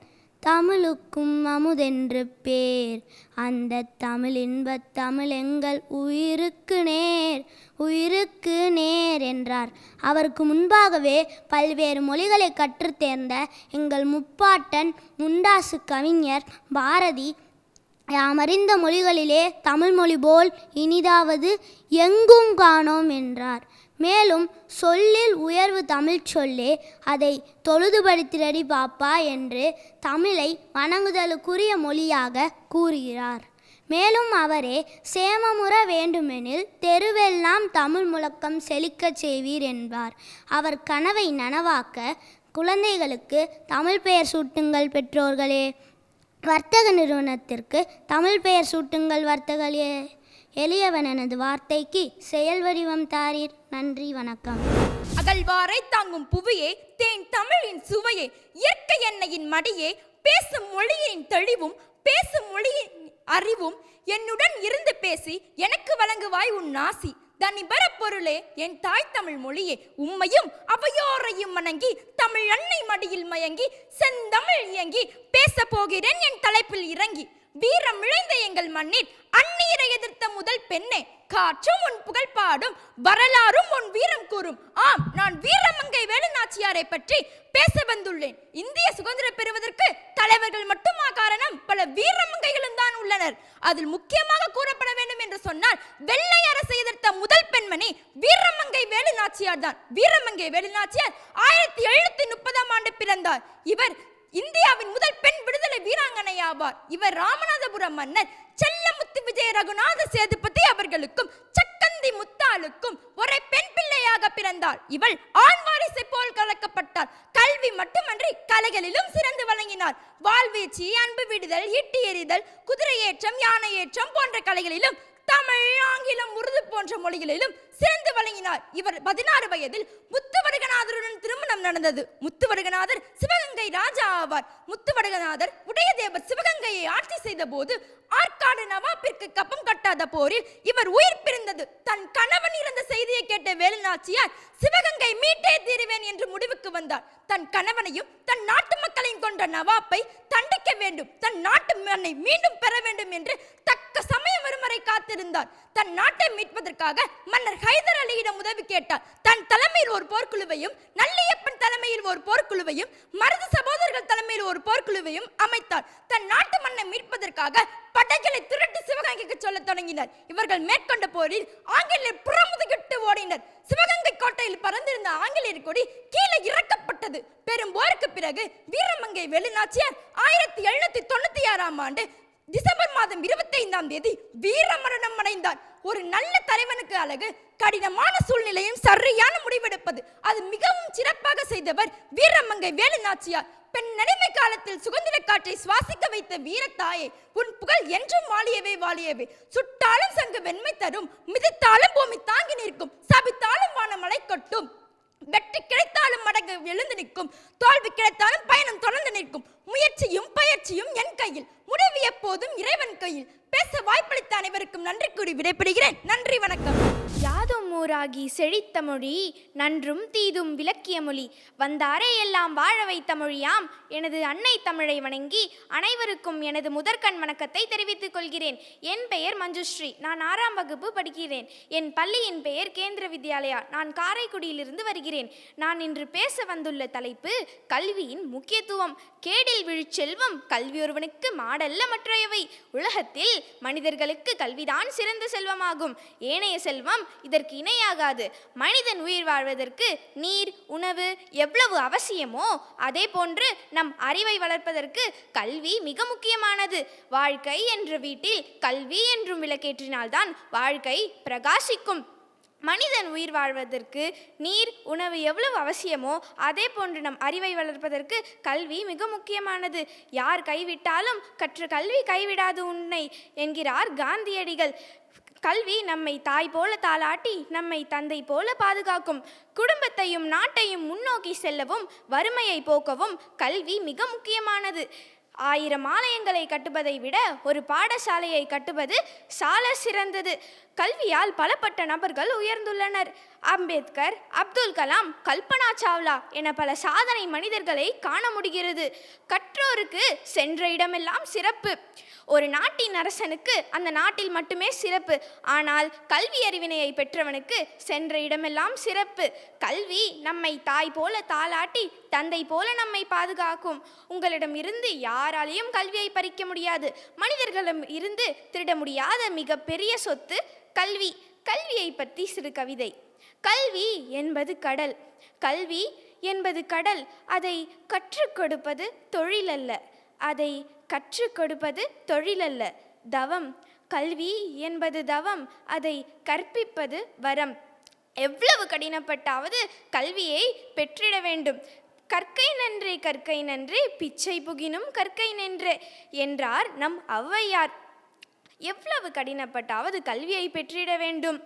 தமிழுக்கும் அமுதென்று பேர், அந்த தமிழ் இன்பத் தமிழ் எங்கள் உயிருக்கு நேர், உயிருக்கு நேர் என்றார். அவருக்கு முன்பாகவே பல்வேறு மொழிகளை கற்றுத்தேர்ந்த எங்கள் முப்பாட்டன் முண்டாசு கவிஞர் பாரதி யாமறிந்த மொழிகளிலே தமிழ் மொழி போல் இனிதாவது எங்கும் காணோம் என்றார். மேலும் சொல்லில் உயர்வு தமிழ் சொல்லே, அதை தொழுதுபடுத்திரடி பாப்பா என்று தமிழை வணங்குதலுக்குரிய மொழியாக கூறுகிறார். மேலும் அவரே சேமமுற வேண்டுமெனில் தெருவெல்லாம் தமிழ் முழக்கம் செழிக்கச் செய்வீர் என்பார். அவர் கனவை நனவாக்க குழந்தைகளுக்கு தமிழ் பெயர் சூட்டுங்கள் பெற்றோர்களே, வர்த்தக நிறுவனத்திற்கு தமிழ் பெயர் சூட்டுங்கள் வர்த்தகர்களே, எளியவன் எனது வார்த்தைக்கு செயல் வடிவம் தாரீர். நன்றி, வணக்கம். அகழ்வாரை தாங்கும் புவியே, தேன் தமிழின் சுவையே, இயற்கை எண்ணெயின் மடியே, பேசும் மொழியின் தெளிவும் பேசும் மொழியின் அறிவும் என்னுடன் இருந்து பேசி எனக்கு வழங்குவாய் உன் நாசி. தனிபர பொருளே என் தாய் தமிழ் மொழியே, உம்மையும் அவையோரையும் வணங்கி தமிழ் அன்னை மடியில் மயங்கி செந்தமிழ் இயங்கி பேச போகிறேன் என் தலைப்பில் இறங்கி. வீரம் இழைந்த எங்கள் மண்ணில் அந்நீரை எதிர்த்த முதல் பெண்ணே, காற்றும் உன் புகழ் பாடும் வரலாறும் உன் வீரம் கூறும். ஆம், நான் வீரமங்கை வேலுநாச்சியாரை பற்றி பேச வந்துள்ளேன். இந்திய சுதந்திரம் பெறுவதற்கு தலைவர்கள் மட்டுமா காரணம்? பல வீரமங்கைகளும் தான் உள்ளனர். அதில் முக்கியமாக கூறப்பட வேண்டும் என்று சொன்னால், வெள்ளை அரசை எதிர்த்த முதல் பெண்மணி வீரமங்கை வேலுநாச்சியார் தான். வீரமங்கை வேலுநாச்சியார் 1730ஆம் ஆண்டு பிறந்தார். இவர் இந்தியாவின் முதல் பெண் விடுதலை வீராங்கனை ஆவார். இவர் ராமநாதபுரம் மன்னர் செல்லமுத்து விஜய ரகுநாத சேதுபதி அவர்களுக்கும் சக்கந்தி முத்தாளுக்கும் ஒரே பெண் பிள்ளையாக பிறந்தார். இவள் ஆண் வாரிசை போல் கலக்கப்பட்டார். கல்வி மட்டுமன்றி கலைகளிலும் சிறந்து வழங்கினார். வாழ்வீச்சு, அன்பு விடுதல், ஈட்டி எறிதல், குதிரை ஏற்றம், யானை ஏற்றம் போன்ற கலைகளிலும் தமிழ், ஆங்கிலம், உருது போன்ற மொழிகளிலும் சிறந்து வழங்கினார். இவர் 16 வயதில் முத்துவடுகநாதருடன் திருமணம் நடந்தது. முத்துவடுகநாதர் சிவகங்கை ராஜா ஆவார். முத்துவடுகநாதர் உடையதேவர் சிவகங்கையை ஆட்சி செய்த போது ஆற்காடு நவாப்பிற்கு கப்பம் கட்டாத போரில் இவர் உயிர் பிரிந்தது. தன் கணவன் இறந்த செய்தியை கேட்ட வேலுநாச்சியார் சிவகங்கை மீட்டே தீருவேன் என்று முடிவுக்கு வந்தார். தன் கணவனையும் தன் நாட்டு மக்களையும் கொண்ட நவாப்பை தண்டிக்க வேண்டும், தன் நாட்டு மண்ணை மீண்டும் பெற வேண்டும் என்று தக்க சமயம் வரும் வரை காத்திருந்தார். தன் நாட்டை மீட்பதற்காக மன்னர் ஹைதர் அலியிடம் உதவி கேட்டார். தன் தலைமையில் ஒரு போர்க்குழுவையும், நல்லியப்பன் தலைமையில் ஒரு போர்க்குழுவையும், மருது சகோதரர்கள் தலைமையில் ஒரு போர்க்குழுவையும் அமைத்தார். தன் நாட்டு மண்ணை மீட்பதற்காக படைகளை திரட்டி சிவகங்கைக்கு சொல்ல தொடங்கினர். இவர்கள் மேற்கொண்ட போரில் ஆங்கிலேயர் புறமுதுகிட்டு ஓடினர். சிவகங்கை கோட்டையில் பறந்திருந்த ஆங்கிலேயர் கொடி கீழே இறக்கப்பட்டது. பெரும் போருக்கு பிறகு வீரமங்கை வேலுநாச்சியார் 1796ஆம் ஆண்டு டிசம்பர் மாதம் 25ஆம் தேதி வீரமரணம் அடைந்தார். ஒரு நல்ல தலைவனுக்கு அழகு கடினமான சூழ்நிலையும் சரியான முடிவெடுப்பது. அது மிகவும் சிறப்பாக செய்தவர் வீரமங்கை வேலுநாச்சியார். பெண் நடைமை காலத்தில் சுதந்திர காற்றை சுவாசிக்க வைத்த வீரத்தாயே, உன் புகழ் என்றும் வாழியவே வாழியவே. சுட்டாலும் சங்கு வெண்மை தரும், மிதித்தாலும் பூமி தாங்கி நிற்கும், சபித்தாலும் வானம் மழை கொட்டும், வெற்றி கிடைத்தாலும் மடங்கு எழுந்து நிற்கும், தோல்வி கிடைத்தாலும் பயணம் தொடர்ந்து நிற்கும். முயற்சியும் பயிற்சியும் என் கையில், முடிவு எப்போதும் இறைவன் கையில். பேச வாய்ப்பளித்த அனைவருக்கும் நன்றி கூறி விடைபெறுகிறேன். நன்றி, வணக்கம். யாதும் ஊராகி செழித்த மொழி, நன்றும் தீதும் விளக்கிய மொழி, வந்தாரே எல்லாம் வாழ வைத்த மொழியாம் எனது அன்னை தமிழை வணங்கி அனைவருக்கும் எனது முதற்கண் வணக்கத்தை தெரிவித்துக் கொள்கிறேன். என் பெயர் மஞ்சுஸ்ரீ. நான் 6ஆம் வகுப்பு படிக்கிறேன். என் பள்ளியின் பெயர் கேந்திர வித்யாலயா. நான் காரைக்குடியிலிருந்து வருகிறேன். நான் இன்று பேச வந்துள்ள தலைப்பு கல்வியின் முக்கியத்துவம். கேடில் விழுச்செல்வம் கல்வி ஒருவனுக்கு மாடல்ல மற்றையவை. உலகத்தில் மனிதர்களுக்கு கல்விதான் சிறந்த செல்வமாகும். ஏனைய செல்வம் இதற்கு இணையாகாது. மனிதன் உயிர் வாழ்வதற்கு நீர், உணவு எவ்வளவு அவசியமோ அதே போன்று நம் அறிவை வளர்ப்பதற்கு கல்வி மிக முக்கியமானது. வாழ்க்கை என்ற வீட்டில் கல்வி என்றும் விளக்கேற்றினால்தான் வாழ்க்கை பிரகாசிக்கும். மனிதன் உயிர் வாழ்வதற்கு நீர், உணவு எவ்வளவு அவசியமோ அதே போன்று நம் அறிவை வளர்ப்பதற்கு கல்வி மிக முக்கியமானது. யார் கைவிட்டாலும் கற்ற கல்வி கைவிடாது உன்னை என்கிறார் காந்தியடிகள். கல்வி நம்மை தாய் போல தாளாட்டி நம்மை தந்தை போல பாதுகாக்கும். குடும்பத்தையும் நாட்டையும் முன்னோக்கி செல்லவும் வறுமையை போக்கவும் கல்வி மிக முக்கியமானது. 1000 ஆலயங்களை கட்டுவதை விட ஒரு பாடசாலையை கட்டுவது சால சிறந்தது. கல்வியால் பலப்பட்ட நபர்கள் உயர்ந்துள்ளனர். அம்பேத்கர், அப்துல் கலாம், கல்பனா சாவ்லா என பல சாதனை மனிதர்களை காண முடிகிறது. கற்றோருக்கு சென்ற இடமெல்லாம் சிறப்பு. ஒரு நாட்டின் அரசனுக்கு அந்த நாட்டில் மட்டுமே சிறப்பு. ஆனால் கல்வி அறிவினையை பெற்றவனுக்கு சென்ற இடமெல்லாம் சிறப்பு. கல்வி நம்மை தாய் போல தாளாட்டி தந்தை போல நம்மை பாதுகாக்கும். உங்களிடம் இருந்து யாராலையும் கல்வியை பறிக்க முடியாது. மனிதர்களிடம் இருந்து திருட முடியாத மிக பெரிய சொத்து கல்வி. கல்வியை பற்றி சிறு கவிதை. கல்வி என்பது கடல். கல்வி என்பது கடல். அதை கற்றுக் கொடுப்பது தொழில் அல்ல. அதை கற்றுக் கொடுப்பது தொழிலல்ல, தவம். கல்வி என்பது தவம். அதை கற்பிப்பது வரம். எவ்வளவு கடினப்பட்டாவது கல்வியை பெற்றிட வேண்டும். கற்கை நன்றே கற்கை நன்றே பிச்சை புகினும் கற்கை நன்றே என்றார் நம் ஔவையார். எவ்வளவு கடினப்பட்டாவது கல்வியை பெற்றிட வேண்டும்.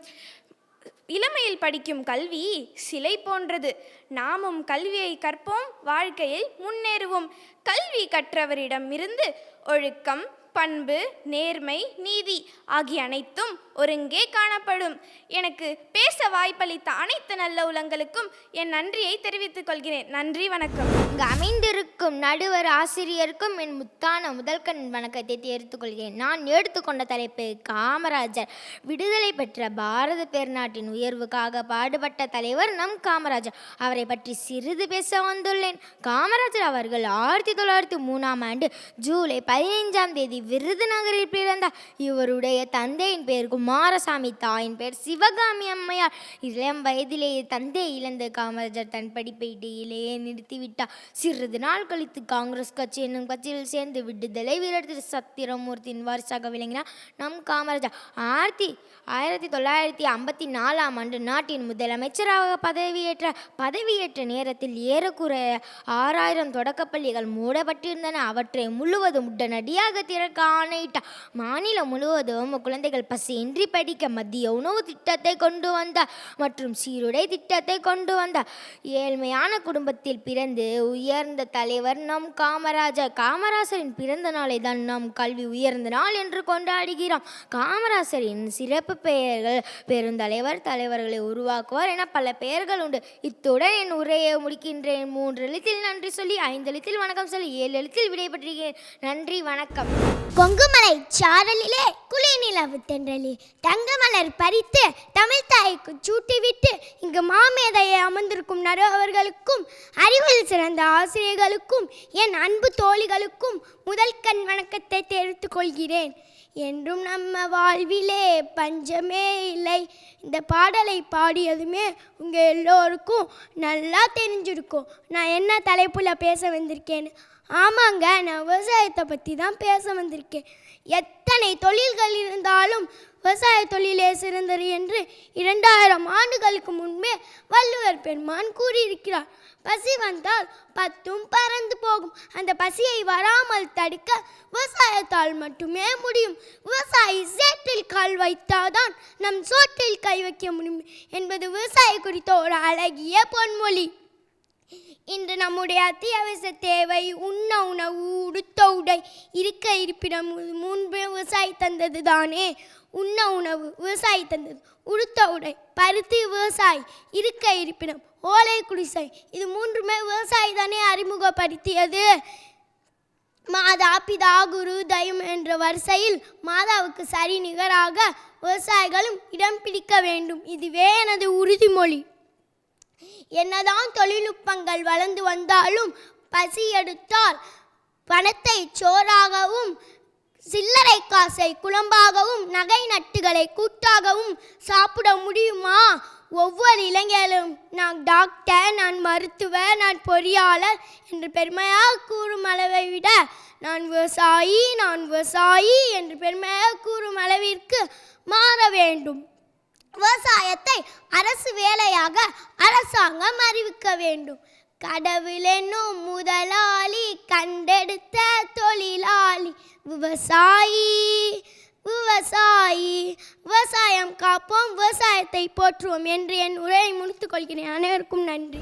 இளமையில் படிக்கும் கல்வி சிலை போன்றது. நாமும் கல்வியை கற்போம், வாழ்க்கையில் முன்னேறுவோம். கல்வி கற்றவரிடம் இருந்து ஒழுக்கம், பண்பு, நேர்மை, நீதி ஆகிய அனைத்தும் ஒருங்கே காணப்படும். எனக்கு பேச வாய்ப்பளித்த அனைத்து நல்ல உள்ளங்களுக்கும் என் நன்றியை தெரிவித்துக் கொள்கிறேன். நன்றி, வணக்கம். இங்கு அமைந்திருக்கும் நடுவர் ஆசிரியருக்கும் என் முத்தான முதல்கண் வணக்கத்தை தெரிவித்துக் கொள்கிறேன். நான் எடுத்துக்கொண்ட தலைப்பு காமராஜர். விடுதலை பெற்ற பாரத பெருநாட்டின் உயர்வுக்காக பாடுபட்ட தலைவர் நம் காமராஜர். அவரை பற்றி சிறிது பேச வந்துள்ளேன். காமராஜர் அவர்கள் 1903 ஜூலை 15 விருதுநகரில் பிறந்தார். இவருடைய தந்தையின் பெயர் குமாரசாமி, தாயின் பெயர் சிவகாமி அம்மையார். இளம் வயதிலேயே தந்தை இழந்த காமராஜர் தன் படிப்பை இடையிலேயே நிறுத்திவிட்டார். சிறிது நாள் கழித்து காங்கிரஸ் கட்சி என்னும் கட்சியில் சேர்ந்து விடுதலை வீரர் திரு சத்திரமூர்த்தியின் வாரிசாக விளங்கினார் நம் காமராஜர். 1954 நாட்டின் முதலமைச்சராக பதவியேற்ற நேரத்தில் ஏறக்குறைய 6000 தொடக்கப்பள்ளிகள் மூடப்பட்டிருந்தன. அவற்றை முழுவதும் உடனடியாக திறக்க ஆணையிட்டார். மாநிலம் முழுவதும் குழந்தைகள் பசியின்றி படிக்க மதிய உணவு திட்டத்தை கொண்டு வந்தார் மற்றும் சீருடை திட்டத்தை கொண்டு வந்தார். ஏழ்மையான குடும்பத்தில் பிறந்து உயர்ந்த தலைவர் நம் காமராஜர். காமராஜரின் பிறந்த நாளை தான் நாம் கல்வி உயர்ந்த நாள் என்று கொண்டாடுகிறோம். காமராஜரின் சிறப்பு பெயர்கள் பெருந்தலைவர், தலைவர்களை உருவாக்குவார் என பல பெயர்கள் உண்டு. இத்துடன் என் உரையை முடிக்கின்றேன். 3 எழுத்தில் நன்றி சொல்லி, 5 எழுத்தில் வணக்கம் சொல்லி, 7 எழுத்தில் விடைபெற்றிருக்கிறேன். நன்றி, வணக்கம். கொங்குமலை சாரலிலே குலை நிலவு தென்றலில் தங்கமலர் பறித்து தமிழ் தாய்க்கு சூட்டிவிட்டு இங்கு மாமேதையை அமர்ந்திருக்கும் நடுவர்களுக்கும் அறிவில் சிறந்த ஆசிரியர்களுக்கும் என் அன்பு தோழிகளுக்கும் முதல்கண் வணக்கத்தை தெரிவித்துக் கொள்கிறேன். என்றும் நம்ம வாழ்விலே பஞ்சமே இல்லை. இந்த பாடலை பாடியதுமே உங்கள் எல்லோருக்கும் நல்லா தெரிஞ்சிருக்கும் நான் என்ன தலைப்பில் பேச வந்திருக்கேன்னு. ஆமாங்க, நான் விவசாயத்தை பற்றி தான் பேச வந்திருக்கேன். எத்தனை தொழில்கள் இருந்தாலும் விவசாய தொழிலே சிறந்தது என்று 2000 ஆண்டுகளுக்கு முன்பே வள்ளுவர் பெருமான் கூறியிருக்கிறார். பசி வந்தால் 10 பறந்து போகும். அந்த பசியை வராமல் தடுக்க விவசாயத்தால் மட்டுமே முடியும். விவசாயி சேற்றில் கால் வைத்தாதான் நம் சோற்றில் கை வைக்க முடியும் என்பது விவசாய குறித்த ஒரு அழகிய பொன்மொழி. இன்று நம்முடைய அத்தியாவசிய தேவை உண்ண உணவு, உடுத்த உடை, இருக்க இருப்பிடம். முன்பு விவசாயி தந்தது தானே. உண்ண உணவு விவசாயி தந்தது, உடுத்த உடை பருத்தி விவசாயி, இருக்க இருப்பிடம் ஓலை குடிசை, இது 3மே விவசாயி தானே அறிமுகப்படுத்தியது. மாதா, பிதா, குரு, தெய்வம் என்ற வரிசையில் மாதாவுக்கு சரி நிகராக விவசாயிகளும் இடம் பிடிக்க வேண்டும். இதுவே எனது உறுதிமொழி. என்னதான் தொழில்நுட்பங்கள் வளர்ந்து வந்தாலும் பசி எடுத்தால் பணத்தை சோறாகவும், சில்லறை காசை குழம்பாகவும், நகை நட்டுகளை கூட்டாகவும் சாப்பிட முடியுமா? ஒவ்வொரு இளைஞரும் நான் டாக்டர், நான் மருத்துவர், நான் பொறியாளர் என்று பெருமையாக கூறும் அளவை விட நான் விவசாயி என்று பெருமையாக கூறும் அளவிற்கு மாற வேண்டும். விவசாயத்தை அரசு வேலையாக அரசாங்கம் அறிவிக்க வேண்டும். கடவுள் என்னும் முதலாளி, கண்டெடுத்த தொழிலாளி விவசாயி. விவசாயம் காப்போம், விவசாயத்தை போற்றுவோம் என்று என் உரையை முடித்துக் கொள்கிறேன். அனைவருக்கும் நன்றி.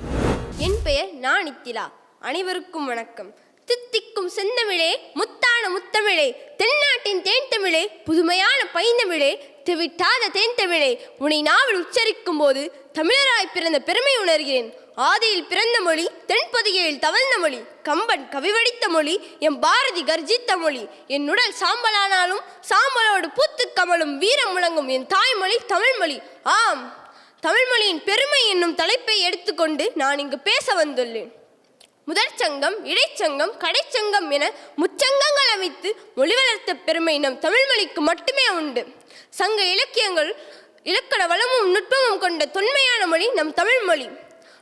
என் பெயர் நானித்திலா. அனைவருக்கும் வணக்கம். தித்திக்கும் செந்தமிழே, முத்தான முத்தமிழே, தென்னாட்டின் தேன் தமிழே, புதுமையான பைந்தமிழே, திவிட்டாத தேன் தமிழே, உன்னை நாவல் உச்சரிக்கும் போது தமிழராய் பிறந்த பெருமை உணர்கிறேன். ஆதியில் பிறந்த மொழி, தென்பொதிகையில் தவழ்ந்த மொழி, கம்பன் கவிவடித்த மொழி, என் பாரதி கர்ஜித்த மொழி. என் உடல் சாம்பலானாலும் சாம்பலோடு பூத்து கமலும் வீரம் முழங்கும் என் தாய்மொழி தமிழ்மொழி. ஆம், தமிழ்மொழியின் பெருமை என்னும் தலைப்பை எடுத்துக்கொண்டு நான் இங்கு பேச வந்துள்ளேன். முதற் சங்கம், இடைச்சங்கம், கடைச்சங்கம் என முச்சங்கங்கள் அமைத்து மொழி வளர்த்த பெருமை நம் தமிழ்மொழிக்கு மட்டுமே உண்டு. சங்க இலக்கியங்கள் இலக்கண வளமும் நுட்பமும் கொண்ட தொன்மையான மொழி நம் தமிழ்மொழி.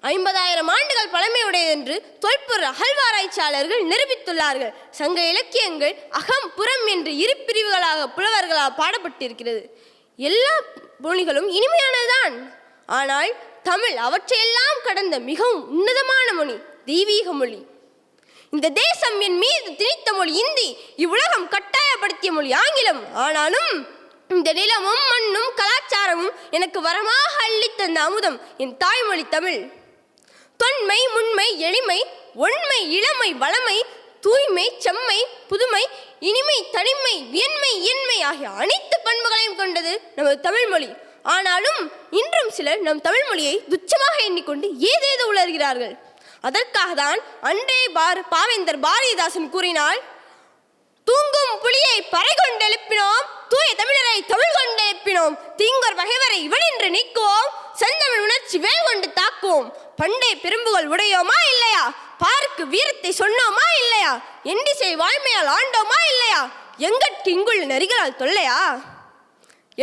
50,000 ஆண்டுகள் பழமையுடையது என்று தொல்பொருள் அகழ்வாராய்ச்சியாளர்கள் நிரூபித்துள்ளார்கள். சங்க இலக்கியங்கள் அகம் புறம் என்று 2 பிரிவுகளாக புலவர்களால் பாடப்பட்டிருக்கிறது. எல்லா மொழிகளும் இனிமையானதுதான். ஆனால் தமிழ் அவற்றையெல்லாம் கடந்த மிகவும் உன்னதமான மொழி, தெய்வீக மொழி. இந்த தேசம் என் மீது திணித்த மொழி இந்தி, இவ்வுலகம் கட்டாயப்படுத்திய மொழி ஆங்கிலம். ஆனாலும் இந்த நிலமும் மண்ணும் கலாச்சாரமும் எனக்கு வரமாக அள்ளித்தந்த அமுதம் என் தாய்மொழி தமிழ். தொன்மை, முன்மை, எளிமை, ஒண்மை, இளமை, வளமை, தூய்மை, செம்மை, புதுமை, இனிமை, தனிமை, வியன்மை, இயன்மை ஆகிய அனைத்து பண்புகளையும் கொண்டது நமது தமிழ்மொழி. ஆனாலும் இன்றும் சிலர் நம் தமிழ்மொழியை துச்சமாக எண்ணிக்கொண்டு ஏதேதோ உளறுகிறார்கள். அதற்காக தான் அன்றே பாவேந்தர் பாரதிதாசன் கூறினார், தூங்கும் புலியை பறை கொண்டெழுப்பினோம், தூய தமிழரை தமிழ் கொண்டெழுப்பினோம், தீங்கோர் பகைவரை இவனென்று நீக்குவோம், செந்தமிழ் உணர்ச்சி வேல் கொண்டு தாக்குவோம், பண்டை பெரும்புகள் உடையோமா இல்லையா, பாருக்கு வீரத்தை சொன்னோமா இல்லையா, எண்டிசை வாய்மையால் ஆண்டோமா இல்லையா, எங்கட்கு இங்குள்ள நரிகளால் தொல்லையா.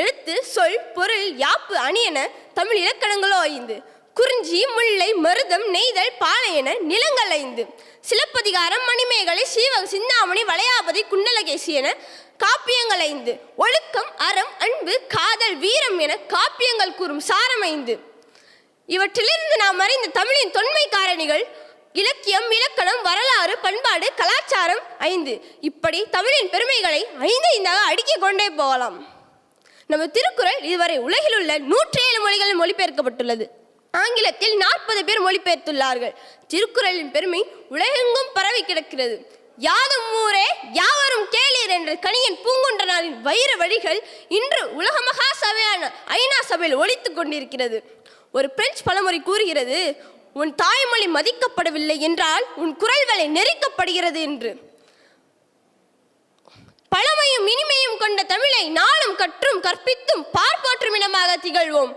எழுத்து, சொல், பொருள், யாப்பு, அணியென தமிழ் இலக்கணங்களோ 5. குறிஞ்சி, முல்லை, மருதம், நெய்தல், பாலை என நிலங்கள் 5. சிலப்பதிகாரம், மணிமேகலை, சீவக சிந்தாமணி, வளையாபதி, குண்டலகேசி என காப்பியங்கள் 5. ஒழுக்கம், அறம், அன்பு, காதல், வீரம் என காப்பியங்கள் கூறும் சாரம் 5. இவற்றிலிருந்து நாம் அறிந்த தமிழின் தொன்மை காரணிகள் இலக்கியம், இலக்கணம், வரலாறு, பண்பாடு, கலாச்சாரம் 5. இப்படி தமிழின் பெருமைகளை 5 அடுக்கிக் கொண்டே போகலாம். நம்ம திருக்குறள் இதுவரை உலகில் உள்ள 107 மொழிகளில் மொழிபெயர்க்கப்பட்டுள்ளது. ஆங்கிலத்தில் 40 பேர் மொழிபெயர்த்துள்ளார்கள். திருக்குறளின் பெருமை உலகெங்கும் பரவி கிடக்கிறது. யாதும் ஊரே யாவரும் கேளீர் என்ற கணியன் பூங்குன்றனாரின் வைர வழிகள் இன்று உலக மகா சபையான ஐநா சபையில் ஒலித்துக் கொண்டிருக்கிறது. ஒரு பிரெஞ்சு பழமொழி கூறுகிறது, உன் தாய்மொழி மதிக்கப்படவில்லை என்றால் உன் குரல் வலை நெரிக்கப்படுகிறது என்று. பழமையும் இனிமையும் கொண்ட தமிழை நாளும் கற்றும் கற்பித்தும் பார்ப்போற்றும் இனமாக திகழ்வோம்.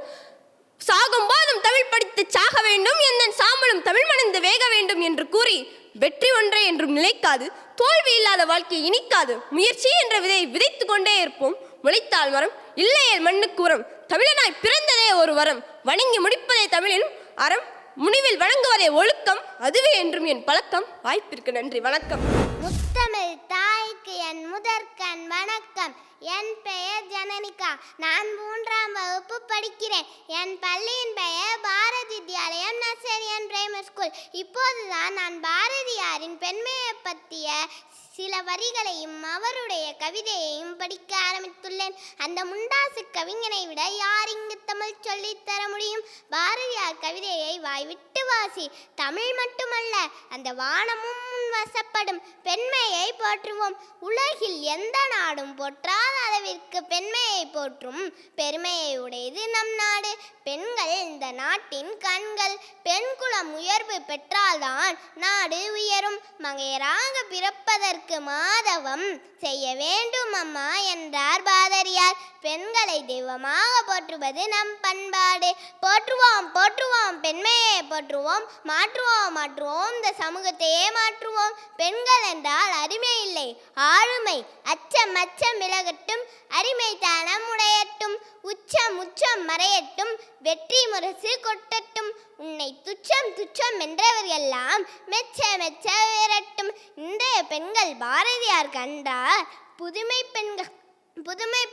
சாகும் போதும் தமிழ் படித்து சாக வேண்டும், எந்த சாம்பலும் தமிழ் மணந்து வேக வேண்டும் என்று கூறி வெற்றி ஒன்றே என்றும் நிலைக்காது, தோல்வி இல்லாத வாழ்க்கை இனிக்காது. முயற்சி என்ற விதையை விதைத்து கொண்டே இருப்போம். முளைத்தால் மரம், இல்லையேல் மண்ணுக்கு உரம். தமிழனாய் பிறந்ததே ஒரு வரம், வணங்கி முடிப்பதே தமிழின் அறம், முடிவில் வழங்குவதே ஒழுக்கம், அதுவே என்றும் என் பழக்கம். வாய்ப்பிற்கு நன்றி, வணக்கம். முத்தமிழ் தாய்க்கு என் முதற்கண் வணக்கம். என் பெயர் ஜனனிகா. நான் 3ஆம் வகுப்பு படிக்கிறேன். என் பள்ளியின் பெயர் பாரதி வித்யாலயம் நர்சரியன் பிரைமரி ஸ்கூல். இப்போதுதான் நான் பாரதியாரின் பெண்மையை பற்றிய சில வரிகளையும் அவருடைய கவிதையையும் படிக்க ஆரம்பித்துள்ளேன். அந்த முண்டாசு கவிஞனை விட யார் இங்கு தமிழ் சொல்லித்தர முடியும்? பாரதியார் கவிதையை வாய்விட்டு வாசி. தமிழ் மட்டுமல்ல, அந்த வானமும் வசப்படும். பெண்மையை போற்றுவோம். உலகில் எந்த நாடும் போற்றாத அளவிற்கு பெண்மையை போற்றும் பெருமையை உடையது நம் நாடு. பெண்கள் இந்த நாட்டின் கண்கள். பெண் குலம் உயர்வு பெற்றால்தான் நாடு உயரும். மங்கையராக பிறப்பதற்கு மாதவம் செய்ய வேண்டும் அம்மா என்றார் பாரதியார். பெண்களை தெய்வமாக போற்றுவது நம் பண்பாடு. போற்றுவோம் போற்றுவோம் பெண்மையை போற்றுவோம். மாற்றுவோம் மாற்றுவோம் இந்த சமூகத்தையே மாற்றுவோம். பெண்கள் என்றால் அடிமை இல்லை, ஆளுமை. அச்சம் அச்சம் விலகட்டும், அடிமை தானம் உடையட்டும். உச்சம் உச்சம் மறையட்டும், வெற்றி முரசு கொட்டட்டும். உன்னை துச்சம் துச்சம் என்றவர்களெல்லாம் மெச்ச மெச்ச விரட்டும். இன்றைய பெண்கள் பாரதியார் கண்டார் புதுமை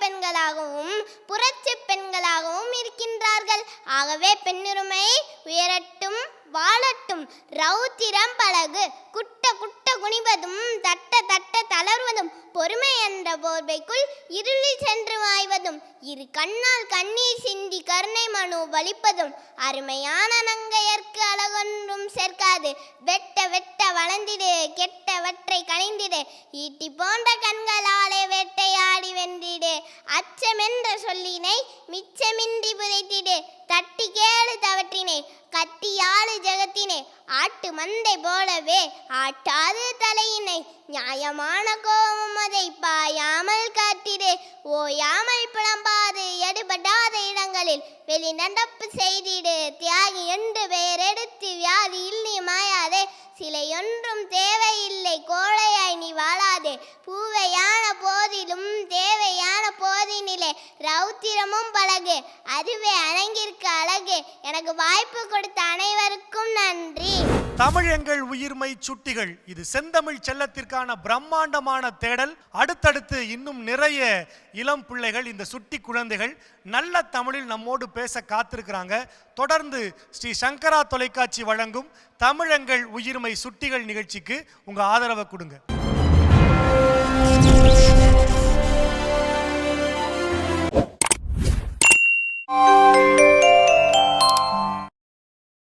பெண்களாகவும் புரட்சி பெண்களாகவும் இருக்கின்றார்கள். ஆகவே பெண்ணுரிமை உயரட்டும், வாழட்டும். ரௌத்திரம் பழகு, குட்ட குட்ட குனிவதும் தட்ட தட்ட தளர்வதும், பொறுமை என்ற போர்வைக்குள் இருளில் சென்று மாய்வதும், இரு கண்ணால் கண்ணீர் சிந்தி கருணை மனு வலிப்பதும், அருமையான நங்கையர்க்கு அழகொன்றும் சேர்க்காது. வெட்ட வெட்ட வளர்ந்திடு, கெட்டவற்றை கணிந்திடு. ஈட்டி போன்ற கண்களாலே வேட்டையாடி வென்றிடு. அச்சமென்ற சொல்லினை மிச்சமின்றி புதைத்திடு. தட்டி கேளு தவற்றினை, கத்தியாளு ஜெகத்தினை. ஆட்டு மந்தை போலவே ஆட்டாது தலையினை. நியாயமான கோபம் அதை பாயாமல் காட்டிடு. ஓயாமல் புலம்பாது எடுபடாத இடங்களில் வெளிநடப்பு செய்திடு. தியாகி என்று பெயரெடுத்து வியாதியில் நீ மாயாதே. சிலையொன்றும் தேவையில்லை, கோழையாய் நீ வாழாதே. பூவையான போதிலும் தேவையான போதினிலே ரௌத்திரமும் பழகு, அதுவே அழகிற்கு அழகு. எனக்கு வாய்ப்பு கொடுத்த அனைவருக்கும் நன்றி. தமிழ் எங்கள் உயிர்மை சுட்டிகள். இது செந்தமிழ் செல்லத்திற்கான பிரம்மாண்டமான தேடல். அடுத்தடுத்து இன்னும் நிறைய இளம் பிள்ளைகள், இந்த சுட்டி குழந்தைகள் நல்ல தமிழில் நம்மோடு பேச காத்திருக்கிறாங்க. தொடர்ந்து ஸ்ரீ சங்கரா தொலைக்காட்சி வழங்கும் தமிழ் எங்கள் உயிர்மை சுட்டிகள் நிகழ்ச்சிக்கு உங்க ஆதரவை கொடுங்க.